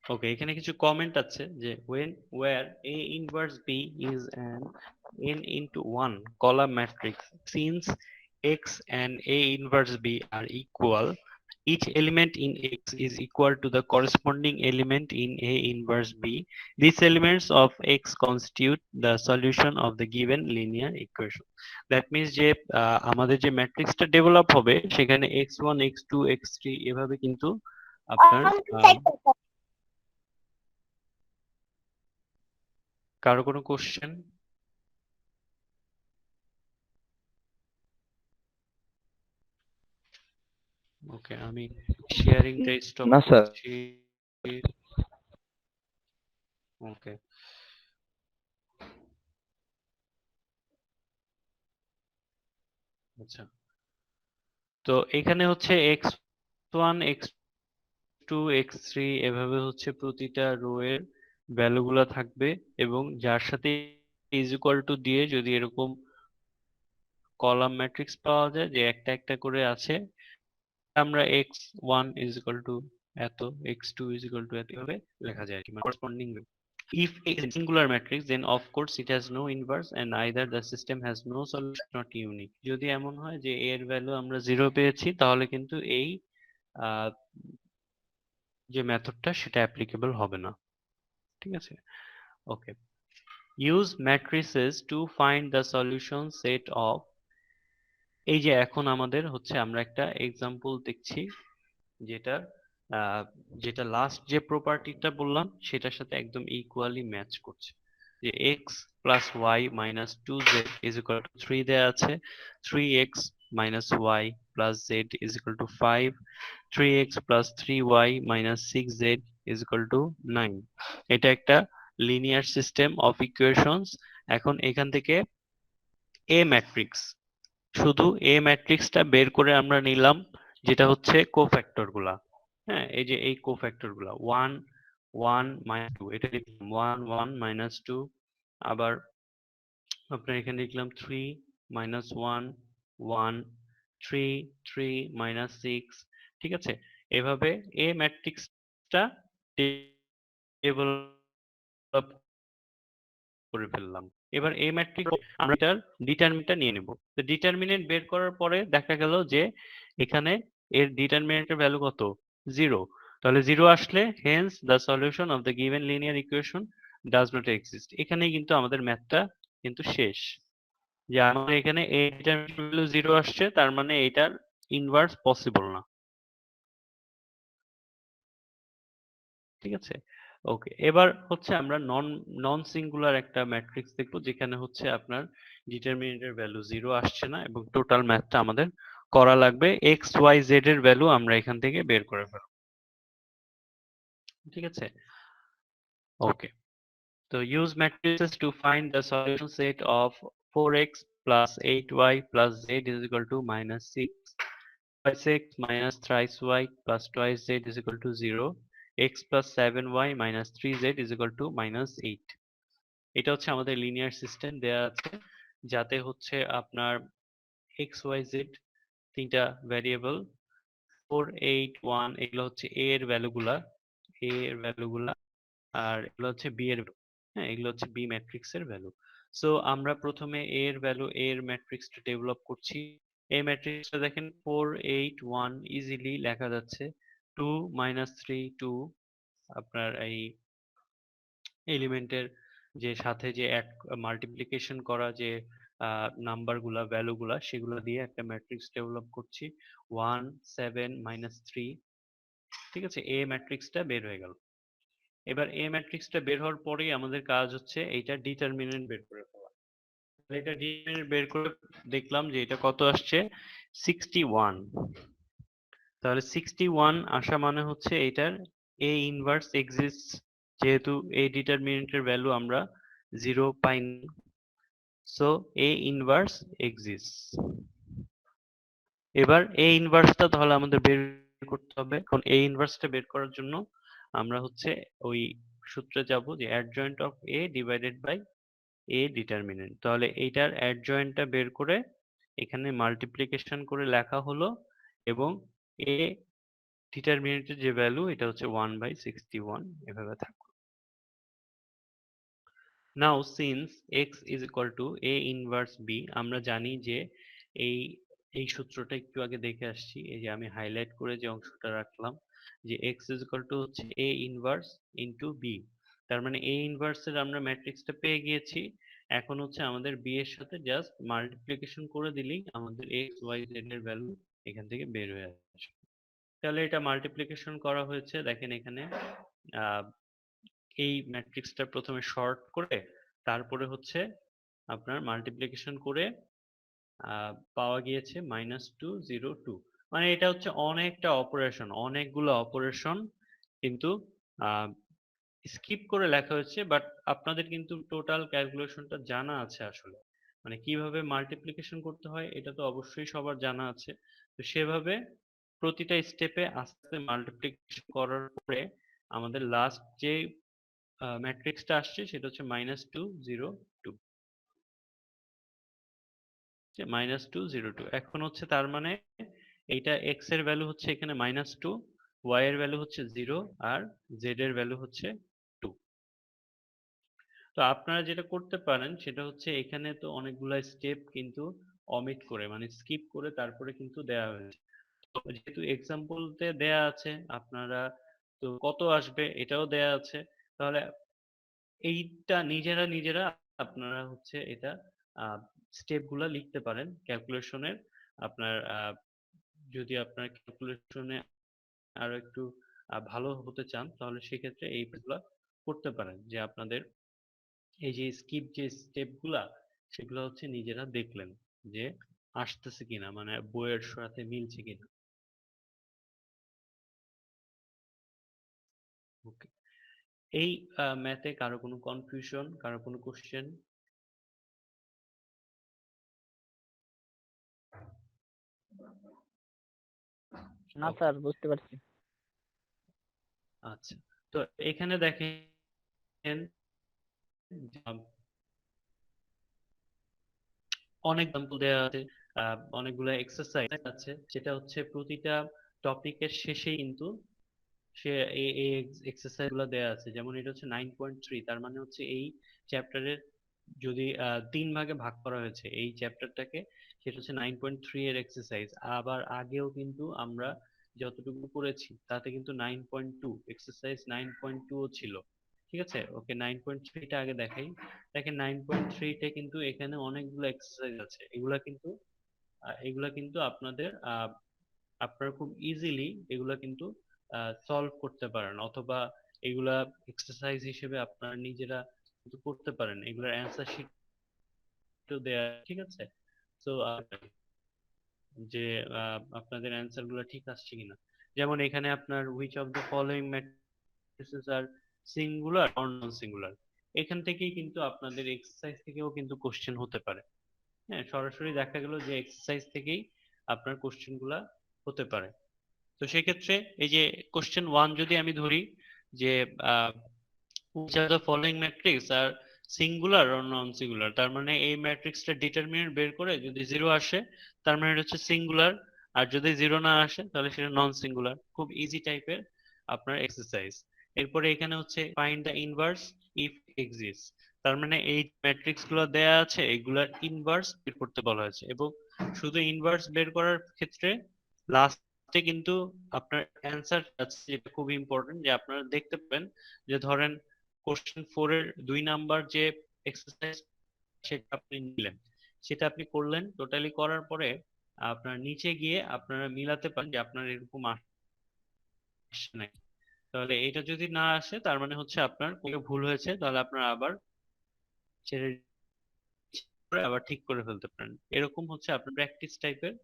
ওকে, এখানে কিছু কমেন্ট আছে যে when where a inverse b is an n into 1 column matrix, since x and a inverse b are equal, each element in x is equal to the corresponding element in a inverse b, these elements of x constitute the solution of the given linear equation। that means যে আমাদের যে ম্যাট্রিক্সটা develop হবে সেখানে x1 x2 x3 এভাবে কিন্তু আপনার কারো কোনো কোশ্চেন? ওকে, আমি শেয়ারিংটা স্টপ না স্যার। করছি। ওকে, আচ্ছা, তো এখানে হচ্ছে x1 x2 x3 এভাবে হচ্ছে প্রতিটা রো এর ভ্যালুগুলা থাকবে, এবং যার সাথে ইজ ইকুয়াল টু দিয়ে যদি এরকম কলাম ম্যাট্রিক্স পাওয়া যায় যে একটা একটা করে আছে, আমরা x1 is equal to এত, x2 is equal to এত এভাবে লেখা যায় আর কি, corresponding way। If A is a singular matrix, then of course it has no inverse and either the system has no solution not unique। যদি এমন হয় যে A এর ভ্যালু আমরা 0 পেয়েছি তাহলে কিন্তু এই আহ, যে মেথডটা সেটা অ্যাপ্লিকেবল হবে না। ঠিক আছে, ওকে। Use matrices to find the solution set of, এই যে এখন আমাদের হচ্ছে আমরা একটা এক্সাম্পল দেখছি যেটা যেটা লাস্ট যে প্রপার্টিটা বললাম সেটার সাথে একদম ইকুয়ালি ম্যাচ করছে, যে x plus y minus 2z is equal to 3 দেয়া আছে, 3x minus y plus z is equal to 5, 3x plus 3y minus 6z is equal to 9. এটা একটা লিনিয়ার সিস্টেম অফ ইকুয়েশনস। এখন এখান থেকে এ ম্যাট্রিক্স, শুধু এ ম্যাট্রিক্সটা বের করে আমরা নিলাম, যেটা হচ্ছে কোফ্যাক্টর গুলা। হ্যাঁ, এই যে এই কোফ্যাক্টর গুলা 1 1 মাইনাস 2, এটা লিখলাম 1 1 মাইনাস 2। আবার আপনার এখানে লিখলাম 3 মাইনাস 1 1 3 3 মাইনাস 6। ঠিক আছে, এভাবে এ ম্যাট্রিক্সটা ডেভেলপ করে ফেললাম। এবার এই ম্যাট্রিক্স আমরা এটার ডিটারমিনেন্টটা নিয়ে নেব। তো ডিটারমিনেন্ট বের করার পরে দেখা গেল যে এখানে এর ডিটারমিনেন্টের ভ্যালু কত? 0। তাহলে 0 আসলে hence the solution of the given linear equation does not exist. এখানেই কিন্তু আমাদের ম্যাথটা কিন্তু শেষ। যে আমাদের এখানে এ ডিটারমিনেন্ট ভ্যালু 0 আসছে, তার মানে এটার ইনভার্স পসিবল না। ঠিক আছে, ওকে। এবার হচ্ছে আমরা নন নন সিঙ্গুলার একটা ম্যাট্রিক্স দেখবো, যেখানে হচ্ছে আপনার ডিটারমিনেন্টের ভ্যালু 0 আসছে না এবং টোটাল ম্যাথটা আমাদের করা লাগবে। এক্স ওয়াই জেড এর ভ্যালু আমরা এখান থেকে বের করে ফেলবো। ঠিক আছে, ওকে। তো use matrices to find the solution set of 4x plus 8y plus z is equal to minus 6, twice x minus thrice y plus twice z is equal to 0, x plus 7y minus 3z is equal to minus 8। এটা হচ্ছে আমাদের linear system দেয়া আছে, যাতে হচ্ছে আপনার x Y Z তিনটা variable 4 8 1 এগুলো হচ্ছে এ এর ভ্যালুগুলা, এ এর ভ্যালুগুলা, আর এগুলো হচ্ছে বি এর, হ্যাঁ এগুলো হচ্ছে বি ম্যাট্রিক্স এর ভ্যালু। সো আমরা প্রথমে এ এর ভ্যালু, এ এর ম্যাট্রিক্সটা ডেভেলপ করছি। এই ম্যাট্রিক্সটা দেখেন 4 8 1 ইজিলি লেখা যাচ্ছে। 2 মাইনাস 3 2, আপনার এই এলিমেন্টের যে সাথে যে অ্যাড মাল্টিপ্লিকেশন করা যে নাম্বার গুলা, ভ্যালু গুলা, সেগুলো দিয়ে একটা ম্যাট্রিক্স ডেভেলপ করছি। 1 7 মাইনাস 3। ঠিক আছে, এ ম্যাট্রিক্সটা বের হয়ে গেল। এবার এ ম্যাট্রিক্সটা বের হওয়ার পরেই আমাদের কাজ হচ্ছে এইটা ডিটারমিনেন্ট বের করে ফেলা। এটা ডিটারমিনেন্ট বের করে দেখলাম যে এটা কত আসছে, 61। তাহলে 61 আসা মানে হচ্ছে এটার এ ইনভার্স এক্সিস্ট, যেহেতু এ ডিটারমিনেন্টের ভ্যালু আমরা 0 পাইনি। So A inverse exist. এবার এ ইনভার্সটা তাহলে আমাদের বের করতে হবে। এখন এ ইনভার্সটা বের করার জন্য আমরা হচ্ছে ওই সূত্রে যাব, যে adjoint of A divided by A determinant. তাহলে এইটার অ্যাডজয়েন্টটা বের করে এখানে মাল্টিপ্লিকেশন করে লেখা হলো, এবং এ ডিটারমিনেন্টের যে ভ্যালু এটা হচ্ছে 1/61 এভাবে থাকবে। নাও since x is equal to a inverse b, আমরা জানি যে এই এই সূত্রটা একটু আগে দেখে আসছি। এই যে আমি হাইলাইট করে যে অংশটা রাখলাম, যে x is equal to হচ্ছে a inverse into b। তার মানে a inverse এর আমরা ম্যাট্রিক্সটা পেয়ে গিয়েছি। এখন হচ্ছে আমাদের b এর সাথে জাস্ট মাল্টিপ্লিকেশন করে দিলেই আমাদের x y z এর ভ্যালু এখান থেকে বের হয়ে আসবে। তাহলে এটা মাল্টিপ্লিকেশন করা হয়েছে, দেখেন এখানে আহ এই ম্যাট্রিক্সটা প্রথমে শর্ট করে তারপরে হচ্ছে আপনার মাল্টিপ্লিকেশন করে পাওয়া গিয়েছে -202। মানে এটা হচ্ছে অনেকটা অপারেশন, অনেকগুলো অপারেশন কিন্তু স্কিপ করে লেখা হয়েছে, বাট আপনাদের কিন্তু টোটাল ক্যালকুলেশনটা জানা আছে আসলে। মানে কিভাবে মাল্টিপ্লিকেশন করতে হয় এটা তো অবশ্যই সবার জানা আছে। তো সেভাবে প্রতিটা স্টেপে আস্তে আস্তে মাল্টিপ্লিকেশন করার পরে আমাদের লাস্ট যে ম্যাট্রিক্সটা আসছে সেটা হচ্ছে -202। -202 এখন হচ্ছে, তার মানে এইটা x এর ভ্যালু হচ্ছে এখানে -2, y এর ভ্যালু হচ্ছে 0, আর z এর ভ্যালু হচ্ছে 2। তো আপনারা যেটা করতে পারেন সেটা হচ্ছে, এখানে তো অনেকগুলা স্টেপ কিন্তু অমিট করে, মানে স্কিপ করে তারপরে কিন্তু দেয়া হয়েছে। তো যেহেতু এক্সাম্পলতে দেয়া আছে আপনারা, তো কত আসবে এটাও দেয়া আছে। তাহলে এইটা নিজেরা নিজেরা আপনারা হচ্ছে এটা স্টেপ গুলা লিখতে পারেন ক্যালকুলেশনের। আপনার যদি আপনার ক্যালকুলেশনে আরো একটু ভালো হতে চান, তাহলে সেক্ষেত্রে এই গুলা করতে পারেন, যে আপনাদের এই যে স্কিপ যে স্টেপ গুলা, সেগুলো হচ্ছে নিজেরা দেখলেন যে আসতেছে কিনা, মানে বইয়ের সাথে মিলছে কিনা। ওকে, এই ম্যাথে কারো কোনো কনফিউশন, কারো কোনো কোশ্চেন? না ওকে, স্যার, বুঝতে পারছি। আচ্ছা। তো এখানে দেখেন অনেক এক্সাম্পল দেওয়া আছে, অনেকগুলো এক্সারসাইজ আছে, সেটা হচ্ছে প্রতিটা টপিকের শেষেই কিন্তু সে এই এক্সারসাইজ গুলো দেওয়া আছে। যেমন এটা হচ্ছে 9.3, তার মানে হচ্ছে এই চ্যাপ্টারের যদি 3 ভাগে ভাগ করা হয়েছে এই চ্যাপ্টারটাকে, সেটা হচ্ছে 9.3 এর এক্সারসাইজ। আবার আগেও কিন্তু আমরা যতটুকু করেছি তাতে কিন্তু 9.2 এক্সারসাইজ 9.2 ও ছিল। ঠিক আছে, ওকে, 9.3টা আগে দেখাই। দেখেন 9.3তে কিন্তু এখানে অনেকগুলো এক্সারসাইজ আছে। এগুলা কিন্তু আপনারা খুব ইজিলি এগুলা কিন্তু সলভ করতে পারেন, অথবা এগুলা এক্সারসাইজ হিসেবে আপনারা নিজেরা কিন্তু করতে পারেন। এগুলার অ্যান্সার শিটও দেয়া, ঠিক আছে। তো যে আপনাদের অ্যান্সার গুলো ঠিক আসছে কিনা। যেমন এখানে আপনার which of the following matrices are singular or non singular, এখান থেকেই কিন্তু আপনাদের এক্সারসাইজ থেকেও কিন্তু কোশ্চেন হতে পারে। হ্যাঁ, সরাসরি দেখা গেল যে এক্সারসাইজ থেকেই আপনার কোশ্চেন গুলা হতে পারে। তো সেক্ষেত্রে এই যে কোশ্চেন 1 যদি আমি ধরি, যে which are the following matrix are singular or non singular, তার মানে এই ম্যাট্রিক্সটা ডিটারমিনেন্ট বের করে যদি জিরো আসে তার মানে এটা হচ্ছে সিঙ্গুলার, আর যদি জিরো না আসে তাহলে সেটা নন সিঙ্গুলার। খুব ইজি টাইপের আপনার এক্সারসাইজ। এরপরে এখানে হচ্ছে find the inverse if exist, তার মানে এই ম্যাট্রিক্স গুলো দেয়া আছে, এগুলার ইনভার্স বের করতে বলা হয়েছে। এবং শুধু ইনভার্স বের করার ক্ষেত্রে লাস্টে কিন্তু আপনার অ্যান্সার আছে, যেটা খুব ইম্পর্টেন্ট, যে আপনারা দেখতে পাবেন যে ধরেন কোশ্চেন 4 এর 2 নাম্বার যে এক্সারসাইজ সেটা আপনি নিলেন, সেটা আপনি করলেন, টোটালি করার পরে আপনার নিচে গিয়ে আপনারা মিলাতে পারেন যে আপনার এরকম আসছে নাকি। তাহলে এটা যদি না আসে তার মানে হচ্ছে আপনার কোনো ভুল হয়েছে, তাহলে আপনারা আবার ছেড়ে করে আবার ঠিক করে ফেলতে পারেন। এরকম হচ্ছে আপনার প্র্যাকটিস টাইপের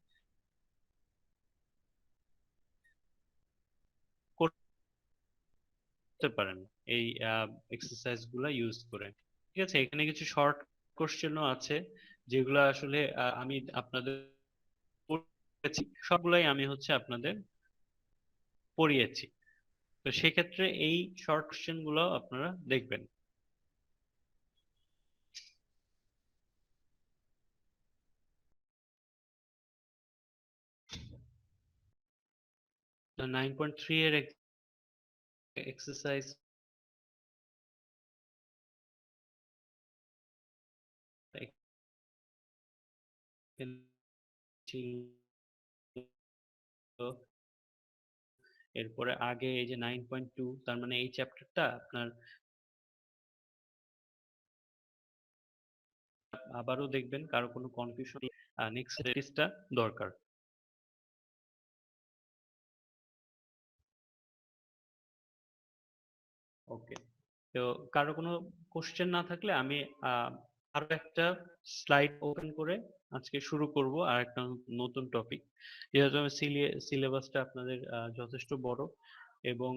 করতে পারেন এই এক্সারসাইজ গুলা ইউজ করে। ঠিক আছে, এখানে কিছু শর্ট কোশ্চেনও আছে যেগুলো আসলে আমি আপনাদের পড়িয়েছি, সবগুলাই আমি হচ্ছে আপনাদের পড়িয়েছি। তো সেক্ষেত্রে এই শর্ট কোশ্চেন গুলো আপনারা দেখবেন। তো 9.3 এর এক্সারসাইজ এরপরে আগে এই যে 9.2, তার মানে এই চ্যাপ্টারটা আপনার আবারও দেখবেন, কারো কোনো কনফিউশন নেক্সট টেস্টটা দরকার। ওকে, তো কারো কোনো কোশ্চেন না থাকলে আমি আহ, আরো একটা স্লাইড ওপেন করে আজকে শুরু করব আর একটা নতুন টপিক। যেহেতু আমি সিলেবাসটা আপনাদের যথেষ্ট বড়, এবং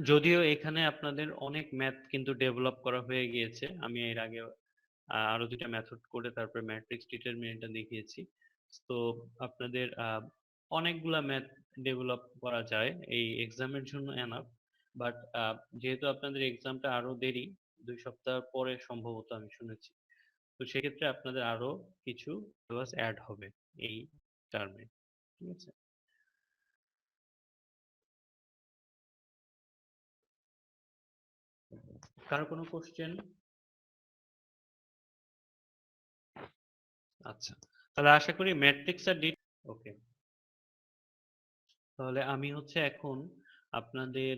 যদিও এখানে আপনাদের অনেক ম্যাথ কিন্তু ডেভেলপ করা হয়ে গিয়েছে, আমি এর আগে আরো 2টা মেথড করে তারপরে ম্যাট্রিক্স ডিটারমিনেন্টটা দেখিয়েছি। তো আপনাদের অনেকগুলা ম্যাথ ডেভেলপ করা যায় এই এক্সামের জন্য এনাফ। বাট যেহেতু আপনাদের এক্সামটা আরো দেরি, 2 সপ্তাহ পরে সম্ভবত আমি শুনেছি, তো সেক্ষেত্রে আপনাদের আরো কিছু সিলেবাস অ্যাড হবে এই টার্মে। ঠিক আছে, কারো কোনো কোশ্চেন? আচ্ছা, তাহলে আশা করি ম্যাট্রিক্স আর ওকে, তাহলে আমি হচ্ছে এখন আপনাদের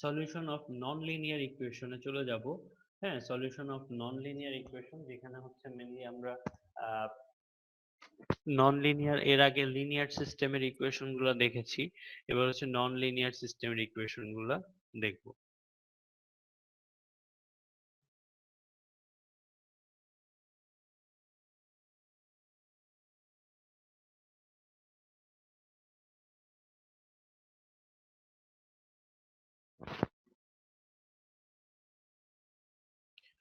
সলিউশন অফ নন লিনিয়ার ইকুয়েশনে চলে যাব। হ্যাঁ, solution of non linear equation, যেখানে হচ্ছে মেনলি আমরা নন লিনিয়ার, এর আগে লিনিয়ার সিস্টেমের ইকুয়েশন গুলো দেখেছি, এবার হচ্ছে নন লিনিয়ার সিস্টেমের ইকুয়েশন গুলা দেখবো।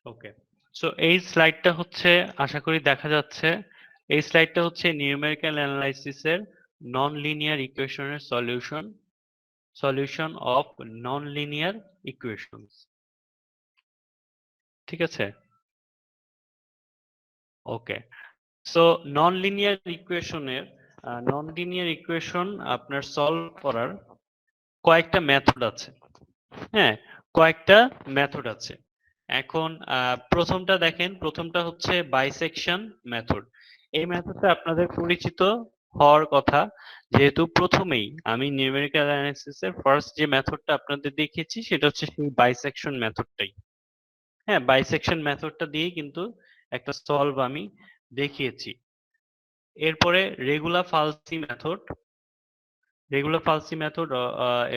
ওকে, সো এই স্লাইডটা হচ্ছে, আশা করি দেখা যাচ্ছে, এই স্লাইডটা হচ্ছে নিউমেরিক্যাল অ্যানালাইসিসের নন লিনিয়ার ইকুয়েশনের solution of non linear equations. ঠিক আছে, ওকে। সো নন লিনিয়ার ইকুয়েশন আপনার সলভ করার কয়েকটা মেথড আছে। হ্যাঁ, কয়েকটা মেথড আছে। এখন প্রথমটা দেখেন, প্রথমটা হচ্ছে বাইসেকশন মেথড। এই মেথডটা আপনাদের পরিচিত হওয়ার কথা, যেহেতু প্রথমেই আমি নিউমেরিক্যাল অ্যানালাইসিসের ফার্স্ট যে মেথডটা আপনাদের দেখিয়েছি সেটা হচ্ছে সেই বাইসেকশন মেথডটাই। হ্যাঁ, বাইসেকশন মেথডটা দিয়েই কিন্তু একটা সলভ আমি দেখিয়েছি। এরপরে রেগুলার ফালসি মেথড,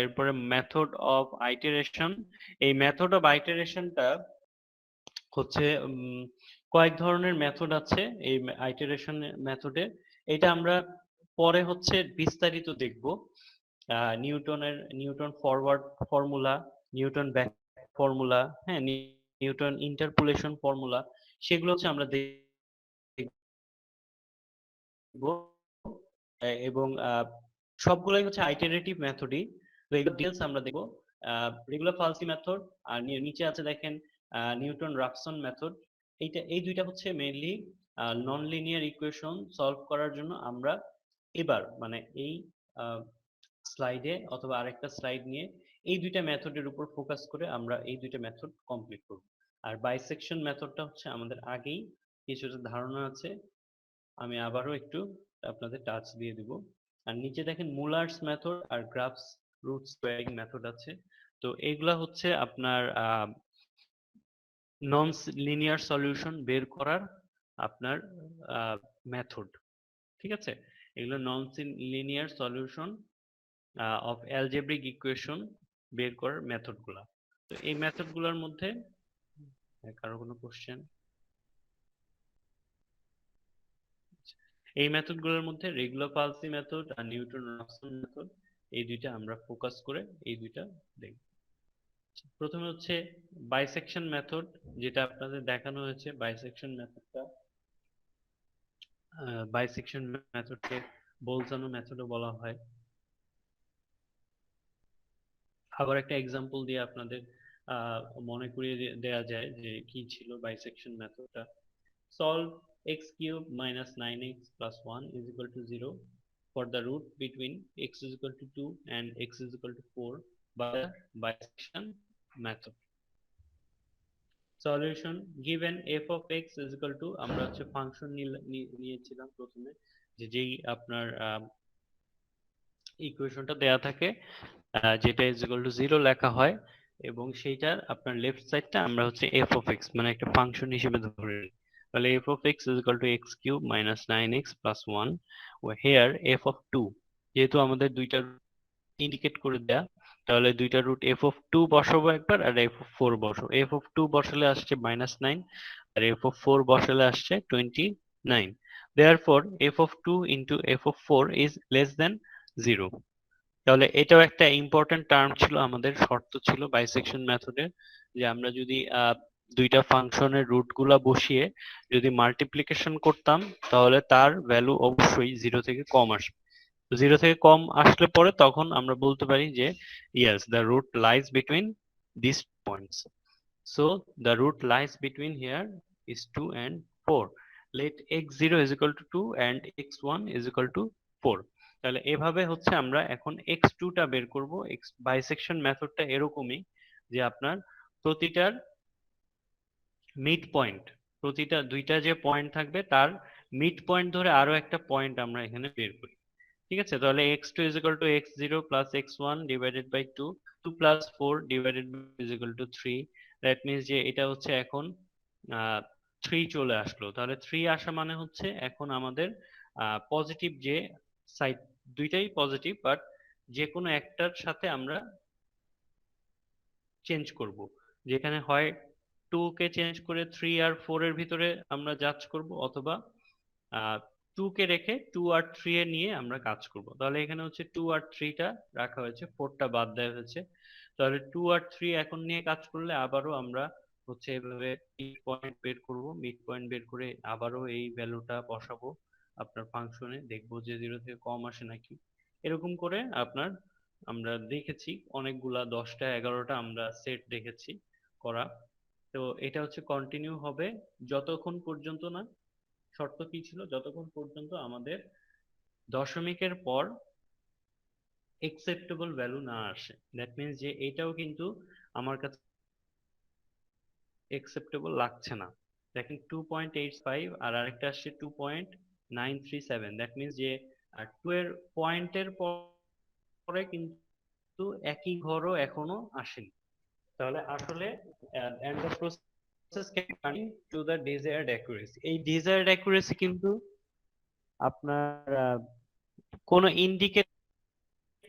এরপরে মেথড অফ আইটারেশন। এই মেথড অফ আইটারেশনটা হচ্ছে কয়েক ধরনের মেথড আছে এই আইটারেশন মেথডে। এটা আমরা পরে হচ্ছে বিস্তারিত দেখব। Newton forward formula, Newton back formula, হ্যাঁ, নিউটন ইন্টারপোলেশন ফর্মুলা, সেগুলো হচ্ছে আমরা দেখব। এবং সবগুলোই হচ্ছে আইটারেটিভ মেথডই। তো এগুলো ডিটেইলস আমরা দেখব। রেগুলার ফালসি মেথড, আর নিচে আছে দেখেন নিউটন রাফসন মেথড। এই দুইটা হচ্ছে মেইনলি নন লিনিয়ার ইকুয়েশন সলভ করার জন্য আমরা এবার মানে এই স্লাইডে অথবা আরেকটা স্লাইড নিয়ে এই দুইটা মেথডের উপর ফোকাস করে আমরা এই দুইটা মেথড কমপ্লিট করব। আর বাইসেকশন মেথডটা হচ্ছে আমাদের আগেই কিছুটা ধারণা আছে, আমি আবারও একটু আপনাদের টাচ দিয়ে দিব। আর নিচে দেখেন মুলার্স মেথড আর গ্রাফস রুট স্কোয়ারিং মেথড আছে। তো এগুলা হচ্ছে আপনার নন লিনিয়ার সলিউশন বের করার আপনার মেথড। ঠিক আছে, এগুলো non linear solution of algebraic equation বের করার মেথড গুলা। তো এই মেথড গুলার মধ্যে কারো কোনো কোশ্চেন? এই মেথড গুলোর মধ্যে রেগুলার পালসি মেথড আর নিউটন রাফসন মেথড, এই দুইটা আমরা ফোকাস করে এই দুইটা দেখব। প্রথমে হচ্ছে বাইসেকশন মেথড, যেটা আপনাদের দেখানো হয়েছে। বাইসেকশন মেথডকে বোলজানো মেথডও বলা হয়। আবার একটা এক্সাম্পল দিয়ে আপনাদের মনে করিয়ে দেয়া যায় যে কি ছিল bisection মেথডটা। Solve x cube minus 9x plus 1 is equal to 0 for the root between x is equal to 2 and x is equal to 4 by the bisection method. Solution: given f of x is equal to, আমরা হচ্ছে function নিয়েছিলাম প্রথমে, যেই আপনার ইকুয়েশনটা দেয়া থাকে যেটা is equal to 0 লেখা হয়, এবং সেইটার আপনার লেফট সাইডটা আমরা হচ্ছে f of x মানে একটা ফাংশন হিসেবে ধরে নিই। তাহলে f of x is equal to x cube minus 9x plus 1, here f of 2, যেহেতু আমাদের দুইটা ইন্ডিকেট করে দেয়া, তাহলে দুইটা রুট f of 2 বসাবো একবার আর f of 4 বসাবো। f of 2 বসালে আসছে -9 আর f of 4 বসালে আসছে 29। therefore f of 2 into f of 4 is less than 0। তাহলে এটাও একটা ইম্পর্টেন্ট টার্ম ছিল, আমাদের শর্ত ছিল বাইসেকশন মেথডের, যে আমরা যদি দুইটা ফাংশনের রুট গুলা বসিয়ে যদি মাল্টিপ্লিকেশন করতাম তাহলে তার ভ্যালু অবশ্যই 0 থেকে কম আসবে। 0 থেকে কম আসলে পরে তখন আমরা বলতে পারি যে yes, the root lies between these points. So the root lies between here is 2 and 4. Let x0 is equal to 2 and x1 is equal to 4. তাহলে এভাবে হচ্ছে আমরা এখন x2 টা বের করব। বাইসেকশন মেথডটা এরকমই যে আপনার প্রতিটার মিড পয়েন্ট, প্রতিটা দুইটা যে পয়েন্ট থাকবে তার মিড পয়েন্ট ধরে আরো একটা পয়েন্ট আমরা এখানে বের করি। ঠিক আছে, তাহলে x2 is equal to x0 plus x1 divided by 2, 2 plus 4 divided by is equal to 3. That means যে এটা হচ্ছে এখন 3 চলে আসলো। তাহলে 3 আসা মানে হচ্ছে এখন আমাদের পজিটিভ যে সাইড, দুইটাই পজিটিভ, বাট যে কোনো একটার সাথে আমরা চেঞ্জ করব। যেখানে হয় 2 কে চেঞ্জ করে 3 আর 4 এর ভিতরে আমরা জাজ করব, অথবা 2 কে রেখে 2 আর 3 এ নিয়ে আমরা কাজ করব। তাহলে এখানে হচ্ছে 2 আর 3 টা রাখা হয়েছে, 4 টা বাদ দেওয়া হয়েছে। তাহলে 2 আর 3 এখন নিয়ে কাজ করলে আবারও আমরা হচ্ছে এভাবে মিড পয়েন্ট বের করব, মিড পয়েন্ট বের করে আবারও এই ভ্যালুটা বসাবো আপনার ফাংশনে, দেখবো যে 0 থেকে কম আসে নাকি। এরকম করে আপনার আমরা দেখেছি অনেকগুলা 10টা 11টা আমরা সেট দেখেছি করা। তো এটা হচ্ছে কন্টিনিউ হবে যতক্ষণ পর্যন্ত না, শর্ত কি ছিল, যতক্ষণ পর্যন্ত আমাদের দশমিকের পর একসেপ্টেবল ভ্যালু না আসে। দ্যাট মিন্স যে এটাও কিন্তু আমার কাছে একসেপ্টেবল লাগছে না। দেখেন 2.85 আর আরেকটা আসছে 2.937, দ্যাট মিন্স যে 2 এর পয়েন্টের পরে কিন্তু একই ঘরও এখনো আসেনি। তাহলে আসলে and the process can run to the desired accuracy। এই desired accuracy কিন্তু আপনার কোনো ইন্ডিকেট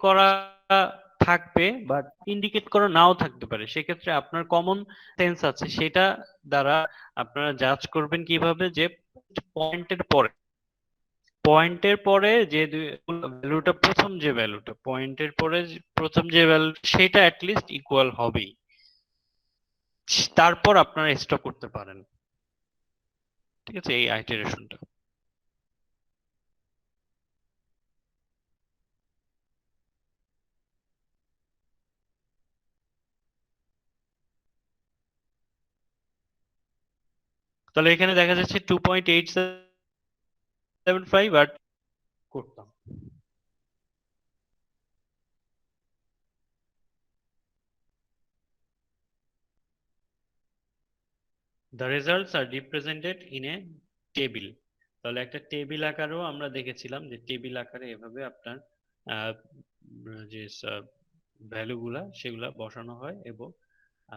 করা থাকবে বাট ইন্ডিকেট করা নাও থাকতে পারে। সেক্ষেত্রে আপনার কমন সেন্স আছে, সেটা দ্বারা আপনারা জাজ করবেন কিভাবে যে পয়েন্টের পরে, পয়েন্টের পরে যে ভ্যালুটা, প্রথম যে ভ্যালুটা পয়েন্টের পরে প্রথম যে ভ্যালু সেটা অ্যাটলিস্ট ইকুয়াল হবেই, তারপর আপনারা স্টপ করতে পারেন। ঠিক আছে, এই আইটারেশনটা। তাহলে এখানে দেখা যাচ্ছে 2.875 আর করতাম। The results are represented in a table। তাহলে একটা টেবিল আকারেও আমরা দেখেছিলাম যে টেবিল আকারে এভাবে আপনার আহ, যে ভ্যালুগুলা সেগুলা বসানো হয় এবং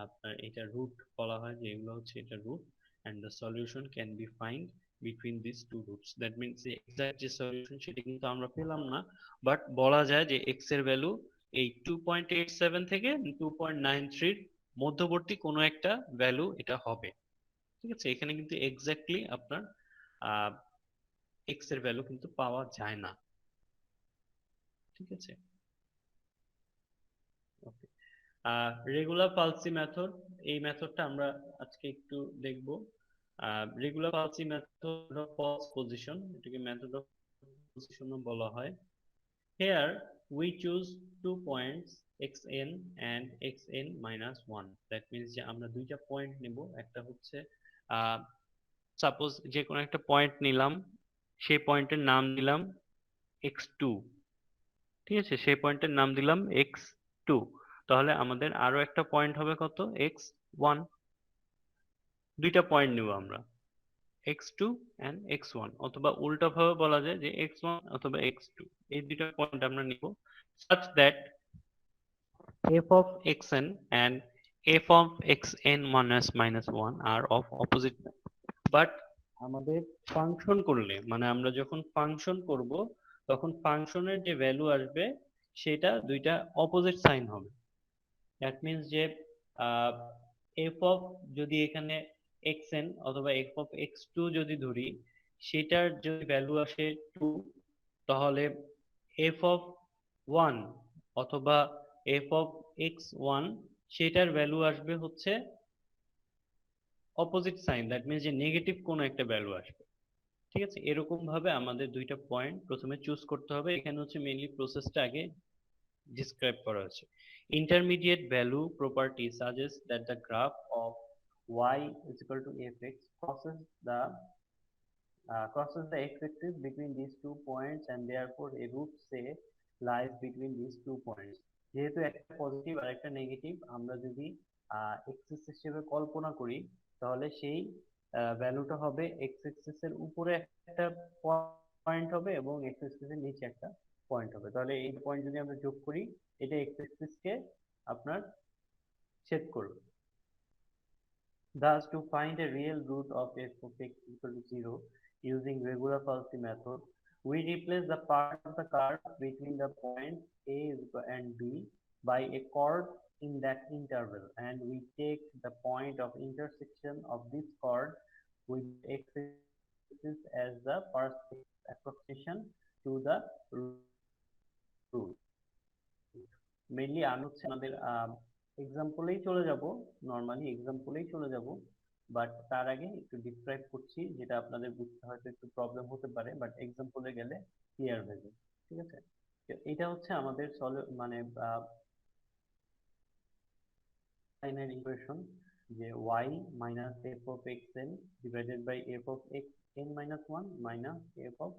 আপনার এটা রুট বলা হয়, যে এগুলো হচ্ছে এটা root, and the solution can be find between these two roots। that means যে এক্সাক্ট যে সলিউশন সেটা কিন্তু আমরা পেলাম না, বাট বলা যায় যে এক্স এর ভ্যালু এই 2.87 থেকে 2.93 মধ্যবর্তী কোনো একটা ভ্যালু এটা হবে। ঠিক আছে, এখানে কিন্তু এক্স্যাক্টলি আপনার এক্স এর ভ্যালু কিন্তু পাওয়া যায় না। ঠিক আছে, ওকে। রেগুলার পালসি মেথড, এই মেথডটা আমরা আজকে একটু দেখব। Regula falsi method of false position, এটাকে মেথড অফ পজিশনও বলা হয়। Here we choose 2 points xn and xn minus 1। That means যে আমরা দুইটা পয়েন্ট নেব, একটা হচ্ছে সাপোজ যে কোনো একটা পয়েন্ট নিলাম, সেই পয়েন্টের নাম দিলাম x2। ঠিক আছে, সেই পয়েন্টের নাম দিলাম x2। তাহলে আমাদের আরো একটা পয়েন্ট হবে কত, x1। দুইটা পয়েন্ট নেব আমরা, x2 and x1, অথবা উল্টা ভাবে বলা যায় যে x1 অথবা x2, এই দুইটা পয়েন্ট আমরা নিব such that f of xn and f of xn minus 1 are of opposite। But আমাদের ফাংশন করলে, মানে আমরা যখন ফাংশন করব তখন ফাংশনের যে ভ্যালু আসবে সেটা দুইটা অপোজিট সাইন হবে। দ্যাট মিন্স যে এফ অফ, যদি এখানে xn অথবা f of x2 যদি ধরি, সেটার যদি ভ্যালু আসে 2, তাহলে f of 1 অথবা f of x1 সেটার ভ্যালু আসবে হচ্ছে অপোজিট সাইন, দ্যাট মিন্স যে নেগেটিভ কোনো একটা ভ্যালু আসবে। ঠিক আছে, এরকম ভাবে আমাদের দুইটা পয়েন্ট প্রথমে চুজ করতে হবে। এখানে হচ্ছে মেইনলি প্রসেসটা আগে ডিসক্রাইব করা হয়েছে। Intermediate value property suggest that the graph of y is equal to fx crosses the x-axis between these 2 points and therefore a root say lies between these 2 points। যেহেতু একটা পজিটিভ আর একটা negative আমরা যদি axis হিসেবে কল্পনা করি, তাহলে সেই ভ্যালুটা হবে এক্স এক্সিস এর উপরে একটা পয়েন্ট হবে এবং এক্স এক্সিস এর নিচে একটা পয়েন্ট হবে। তাহলে এই পয়েন্ট যদি আমরা যোগ করি, এটা এক্স এক্সিস কে আপনার ছেদ করবে। Thus, to find a real root of f of x equal to 0 using regular Palsy method, we replace the part of the curve between the points A and B by a chord in that interval, and we take the point of intersection of this chord with x-axis as the first approximation to the root। Mainly আমি হচ্ছে আমাদের এক্সাম্পলেই চলে যাব, normally এক্সাম্পলেই চলে যাব, but তার আগে একটু ডিসক্রাইব করছি, যেটা আপনাদের বুঝতে হয়তো একটু প্রবলেম হতে পারে, বাট এক্সাম্পলে গেলে ক্লিয়ার হয়ে যাবে। ঠিক আছে, তো এটা হচ্ছে আমাদের মানে লাইনের ইকুয়েশন, যে y minus f of x n divided by f of x n minus one minus f of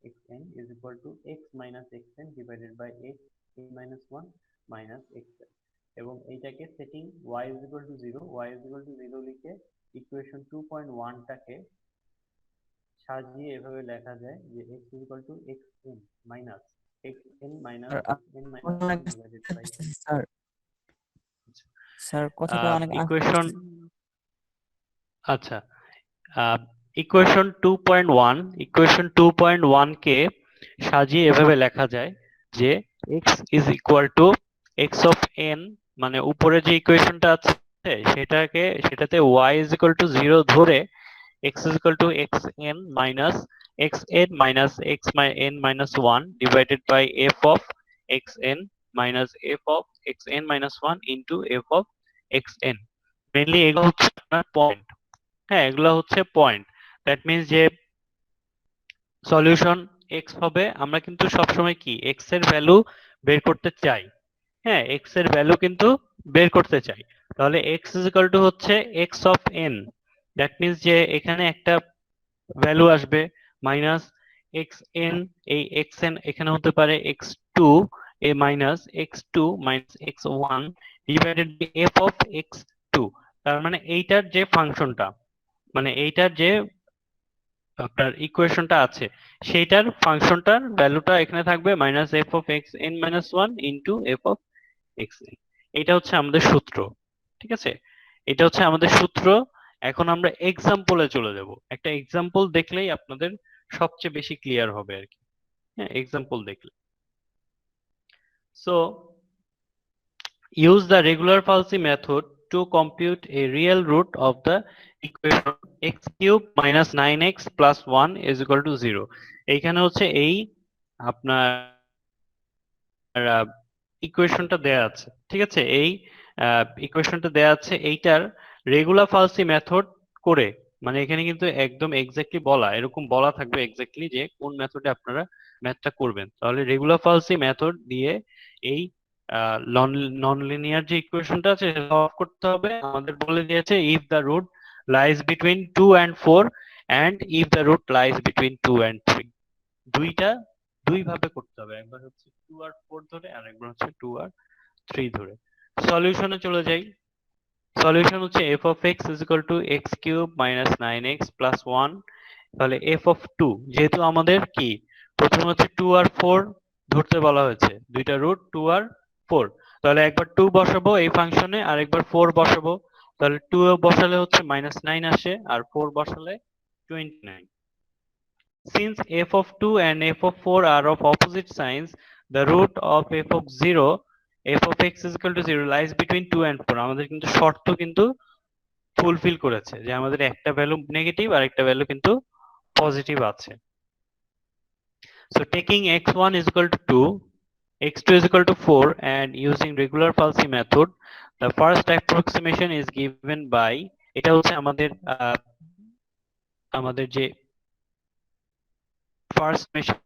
x n is equal to x minus x n divided by x n minus one minus x n, এবং এইটাকে setting y is equal to zero, y is equal to zero লিখে equation 2.1টাকে সাজিয়ে এভাবে লেখা যায় যে x is equal to x n minus x n minus x n minus one divided by sir sir কথাটা অনেক ইকুয়েশন, আচ্ছা, ইকুয়েশন 2.1 কে সাজিয়ে এভাবে লেখা যায় যে x is equal to x of n, মানে উপরে যে ইকুয়েশনটা আছে সেটাতে y ইজ ইকুয়াল টু 0 ধরে x is equal to x n minus x n minus x n minus one divided by f of x n minus f of x n minus one into f of x n. Mainly এগুলো হচ্ছে আপনার point. হ্যাঁ, এগুলো হচ্ছে point. That means যে solution x হবে, আমরা কিন্তু সবসময় কি x এর ভ্যালু বের করতে চাই। হ্যাঁ, x এর ভ্যালু কিন্তু বের করতে চাই। তাহলে x ইজ ইকুয়াল টু হচ্ছে x অফ n, দ্যাট মিনস যে এখানে একটা ভ্যালু আসবে মাইনাস এক্স এন, এই এক্স এন এখানে হতে পারে এক্স টু এ minus x two minus x one divided by f of x two. তার মানে এইটার যে ফাংশনটা, মানে এইটার যে আপনার ইকুয়েশনটা আছে সেইটার ফাংশনটার ভ্যালুটা এখানে থাকবে minus f of x n minus one into f of x N. এটা হচ্ছে আমাদের সূত্র। ঠিক আছে, এটা হচ্ছে আমাদের সূত্র। এখন আমরা এক্সাম্পলে চলে যাব। একটা এক্সাম্পল দেখলেই আপনাদের সবচেয়ে বেশি ক্লিয়ার হবে আর কি। হ্যাঁ, এক্সাম্পল দেখলে। So use the regular falsi method to compute a real root of the equation x cube minus 9x plus 1 is equal to 0. এইখানে হচ্ছে এই আপনার ইকুয়েশনটা দেয়া আছে। ঠিক আছে, এই ইকুয়েশনটা দেয়া আছে, এইটার রেগুলার ফালসি মেথড করে, মানে এখানে কিন্তু একদম এক্স্যাক্টলি বলা, এরকম বলা থাকবে এক্স্যাক্টলি যে কোন মেথডে আপনারা ম্যাথটা করবেন। তাহলে রেগুলার ফালসি মেথড দিয়ে এই নন লিনিয়ার যে ইকুয়েশনটা আছে সলভ করতে হবে। আমাদের বলে দিয়েছে if the root lies between 2 and 4 and if the root lies between 2 and 3। দুই ভাবে করতে হবে, একবার হচ্ছে 2 আর 4 ধরে আর একবার হচ্ছে 2 আর 3 ধরে। সলিউশনে চলে যাই। সলিউশন হচ্ছে f of x is equal to x cube minus 9x plus 1। তাহলে f of 2, যেহেতু আমাদের কি প্রথমে হচ্ছে 2 আর 4 ধরতে বলা হয়েছে, দুইটা রুট 2 আর 4, তাহলে একবার 2 বসাবো এই ফাংশনে আর একবার 4 বসাবো। তাহলে 2 বসালে হচ্ছে -9 আসে আর 4 বসালে 29। Since f of 2 and f of 4 are of opposite signs, the root of f of 0, f of x is equal to 0 lies between 2 and 4। আমাদের কিন্তু শর্ত কিন্তু ফুলফিল করেছে যে আমাদের একটা ভ্যালু নেগেটিভ আর একটা ভ্যালু কিন্তু পজিটিভ আছে। So taking x1 is equal to 2, x2 is equal to 4 and using regular falsy method, the first approximation is given by, এটা হচ্ছে আমাদের যে ফার্স্ট মেশিন,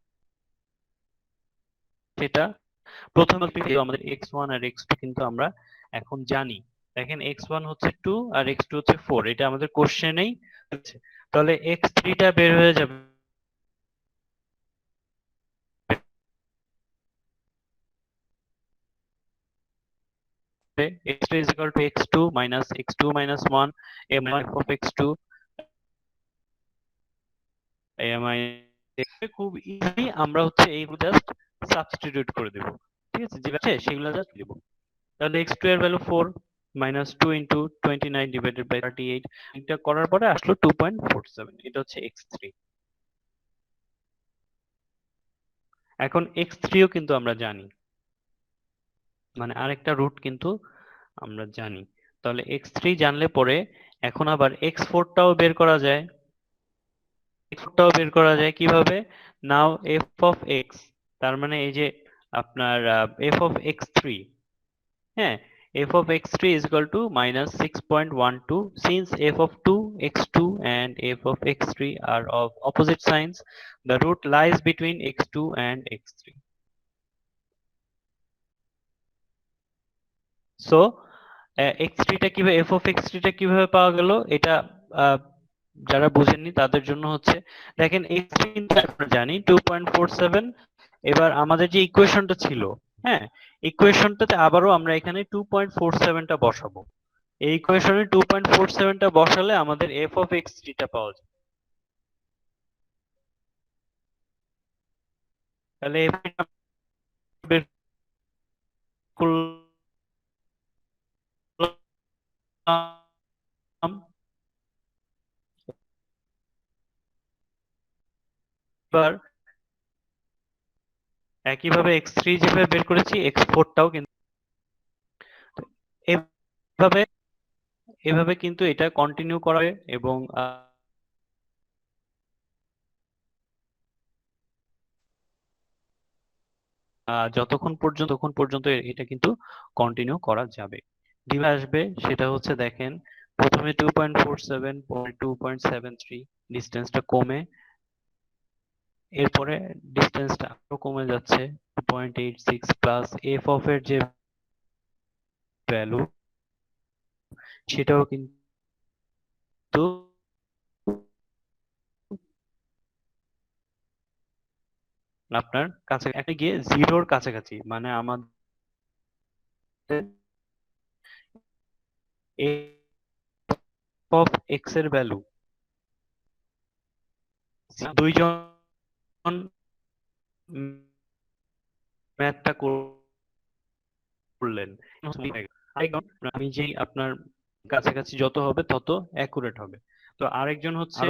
সেটা প্রথম আমাদের x1 আর x2 কিন্তু আমরা এখন জানি। দেখেন x1 হচ্ছে 2 আর x2 হচ্ছে 4, এটা আমাদের কোশ্চেনেই আছে। তাহলে x3 টা বের হয়ে যাবে x3 is equal to x2 minus x2 minus 1 a minus of x2 a minus। খুব ইজি আমরা হচ্ছে এইগুলো জাস্ট সাবস্টিটিউট করে দেব। ঠিক আছে, যেগুলো আছে সেগুলো জাস্ট দেব। তাহলে x2 এর value 4 minus 2 into 29 divided by 38, এটা করার পরে আসলো 2.47, এটা হচ্ছে x3। এখন x3 ও কিন্তু আমরা জানি, মানে আরেকটা রুট কিন্তু আমরা জানি। তাহলে x3 জানলে পরে এখন আবার x4 টাও বের করা যায়। x4 টাও বের করা যায় কিভাবে? নাও f of x, তার মানে এই যে আপনার f of x3, হ্যাঁ f of x3 is equal to minus 6.12. Since f of 2 x2 and f of x3 are of opposite signs, the root lies between x2 and x3. So x3 টা কিভাবে f of x3 টা কিভাবে পাওয়া গেল, এটা যারা বুঝেননি তাদের জন্য হচ্ছে, দেখেন x3 কিন্তু আমরা জানি 2.47। এবার আমাদের যে ইকুয়েশনটা ছিল, হ্যাঁ, ইকুয়েশনটাতে আবারও আমরা এখানে 2.47 টা বসাবো। এই ইকুয়েশনে 2.47 টা বসালে আমাদের f of x3 টা পাওয়া যাবে। তাহলে f টা বের করলাম। এবার একইভাবে x3 যেভাবে বের করেছি x4 টাও কিন্তু এভাবে এভাবে কিন্তু এটা কন্টিনিউ করা হবে এবং যতক্ষণ পর্যন্ত এটা কিন্তু কন্টিনিউ করা যাবে। ডিভাইস আসবে সেটা হচ্ছে, দেখেন প্রথমে 2.47 পরে 2.73, ডিসটেন্সটা কমে, এরপরে ডিসটেন্সটা আরো কমে যাচ্ছে 2.86 প্লাস f অফ এর যে ভ্যালু সেটাও কিন্তু আপনার কাছে একটা গিয়ে জিরোর কাছাকাছি, মানে আমাদের f of x এর ভ্যালু দুইজন ম্যাথটা করলেন, আমি যে আপনার কাছাকাছি যত হবে তত অ্যাকুরেট হবে। তো আরেকজন হচ্ছে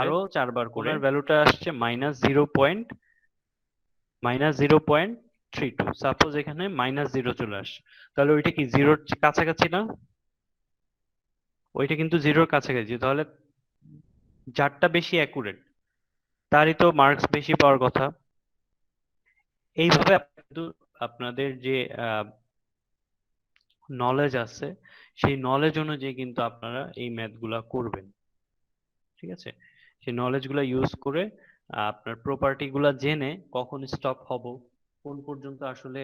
আরো চারবার করে ভ্যালুটা আসছে -0.32। সাপোজ এখানে -0 চলে আসছে, তাহলে ওইটা কি জিরোর কাছাকাছি না? ওইটা কিন্তু জিরোর কাছাকাছি, তাহলে যারটা বেশি অ্যাকুরেট তারই তো মার্কস বেশি পাওয়ার কথা। এইভাবে কিন্তু আপনাদের যে নলেজ আছে সেই নলেজ অনুযায়ী কিন্তু আপনারা এই ম্যাথ গুলা করবেন, ঠিক আছে? সেই নলেজ গুলা ইউজ করে আপনার প্রপার্টি গুলা জেনে কখন স্টপ হব, কোন পর্যন্ত আসলে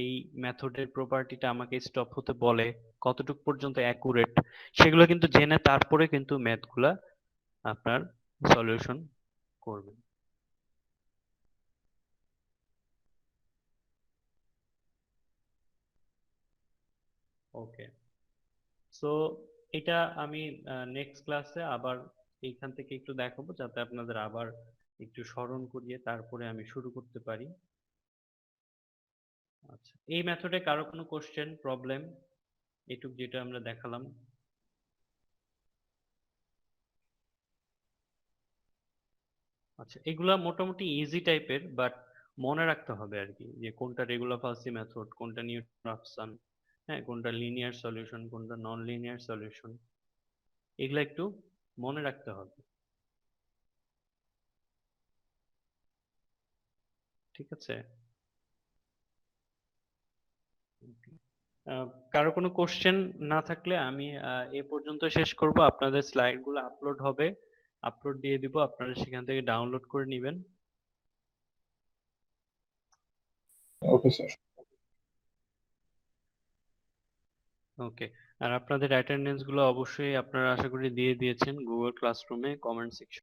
এই মেথডের প্রপার্টিটা আমাকে স্টপ হতে বলে, কতটুকু পর্যন্ত অ্যাকুরেট, সেগুলো কিন্তু জেনে তারপরে কিন্তু ম্যাথ গুলা আপনার সলিউশন করবেন। ওকে, সো এটা আমি নেক্সট ক্লাসে আবার এইখান থেকে একটু দেখাবো, যাতে আপনাদের আবার একটু স্মরণ করিয়ে তারপরে আমি শুরু করতে পারি। আচ্ছা, এই মেথডে কারো কোনো কোশ্চেন, প্রবলেম, এটুক যেটা আমরা দেখালাম? আচ্ছা, এগুলা মোটামুটি ইজি টাইপের, বাট মনে রাখতে হবে আর কি, যে কোনটা রেগুলার ফার্সি মেথড, কোনটা নিউটন রাফসন, হ্যাঁ, কোনটা লিনিয়ার সলিউশন, কোনটা নন লিনিয়ার সলিউশন, এগুলা একটু মনে রাখতে হবে, ঠিক আছে? কারো কোনো কোশ্চেন না থাকলে আমি এ পর্যন্ত শেষ করব। আপনাদের স্লাইড গুলো আপলোড হবে, আপলোড দিয়ে দিব, আপনারা সেখান থেকে ডাউনলোড করে নেবেন। Okay sir. ওকে, আর আপনাদের অ্যাটেন্ডেন্স গুলো অবশ্যই আপনারা আশা করি দিয়ে দিয়েছেন গুগল ক্লাসরুমে কমেন্ট সেকশন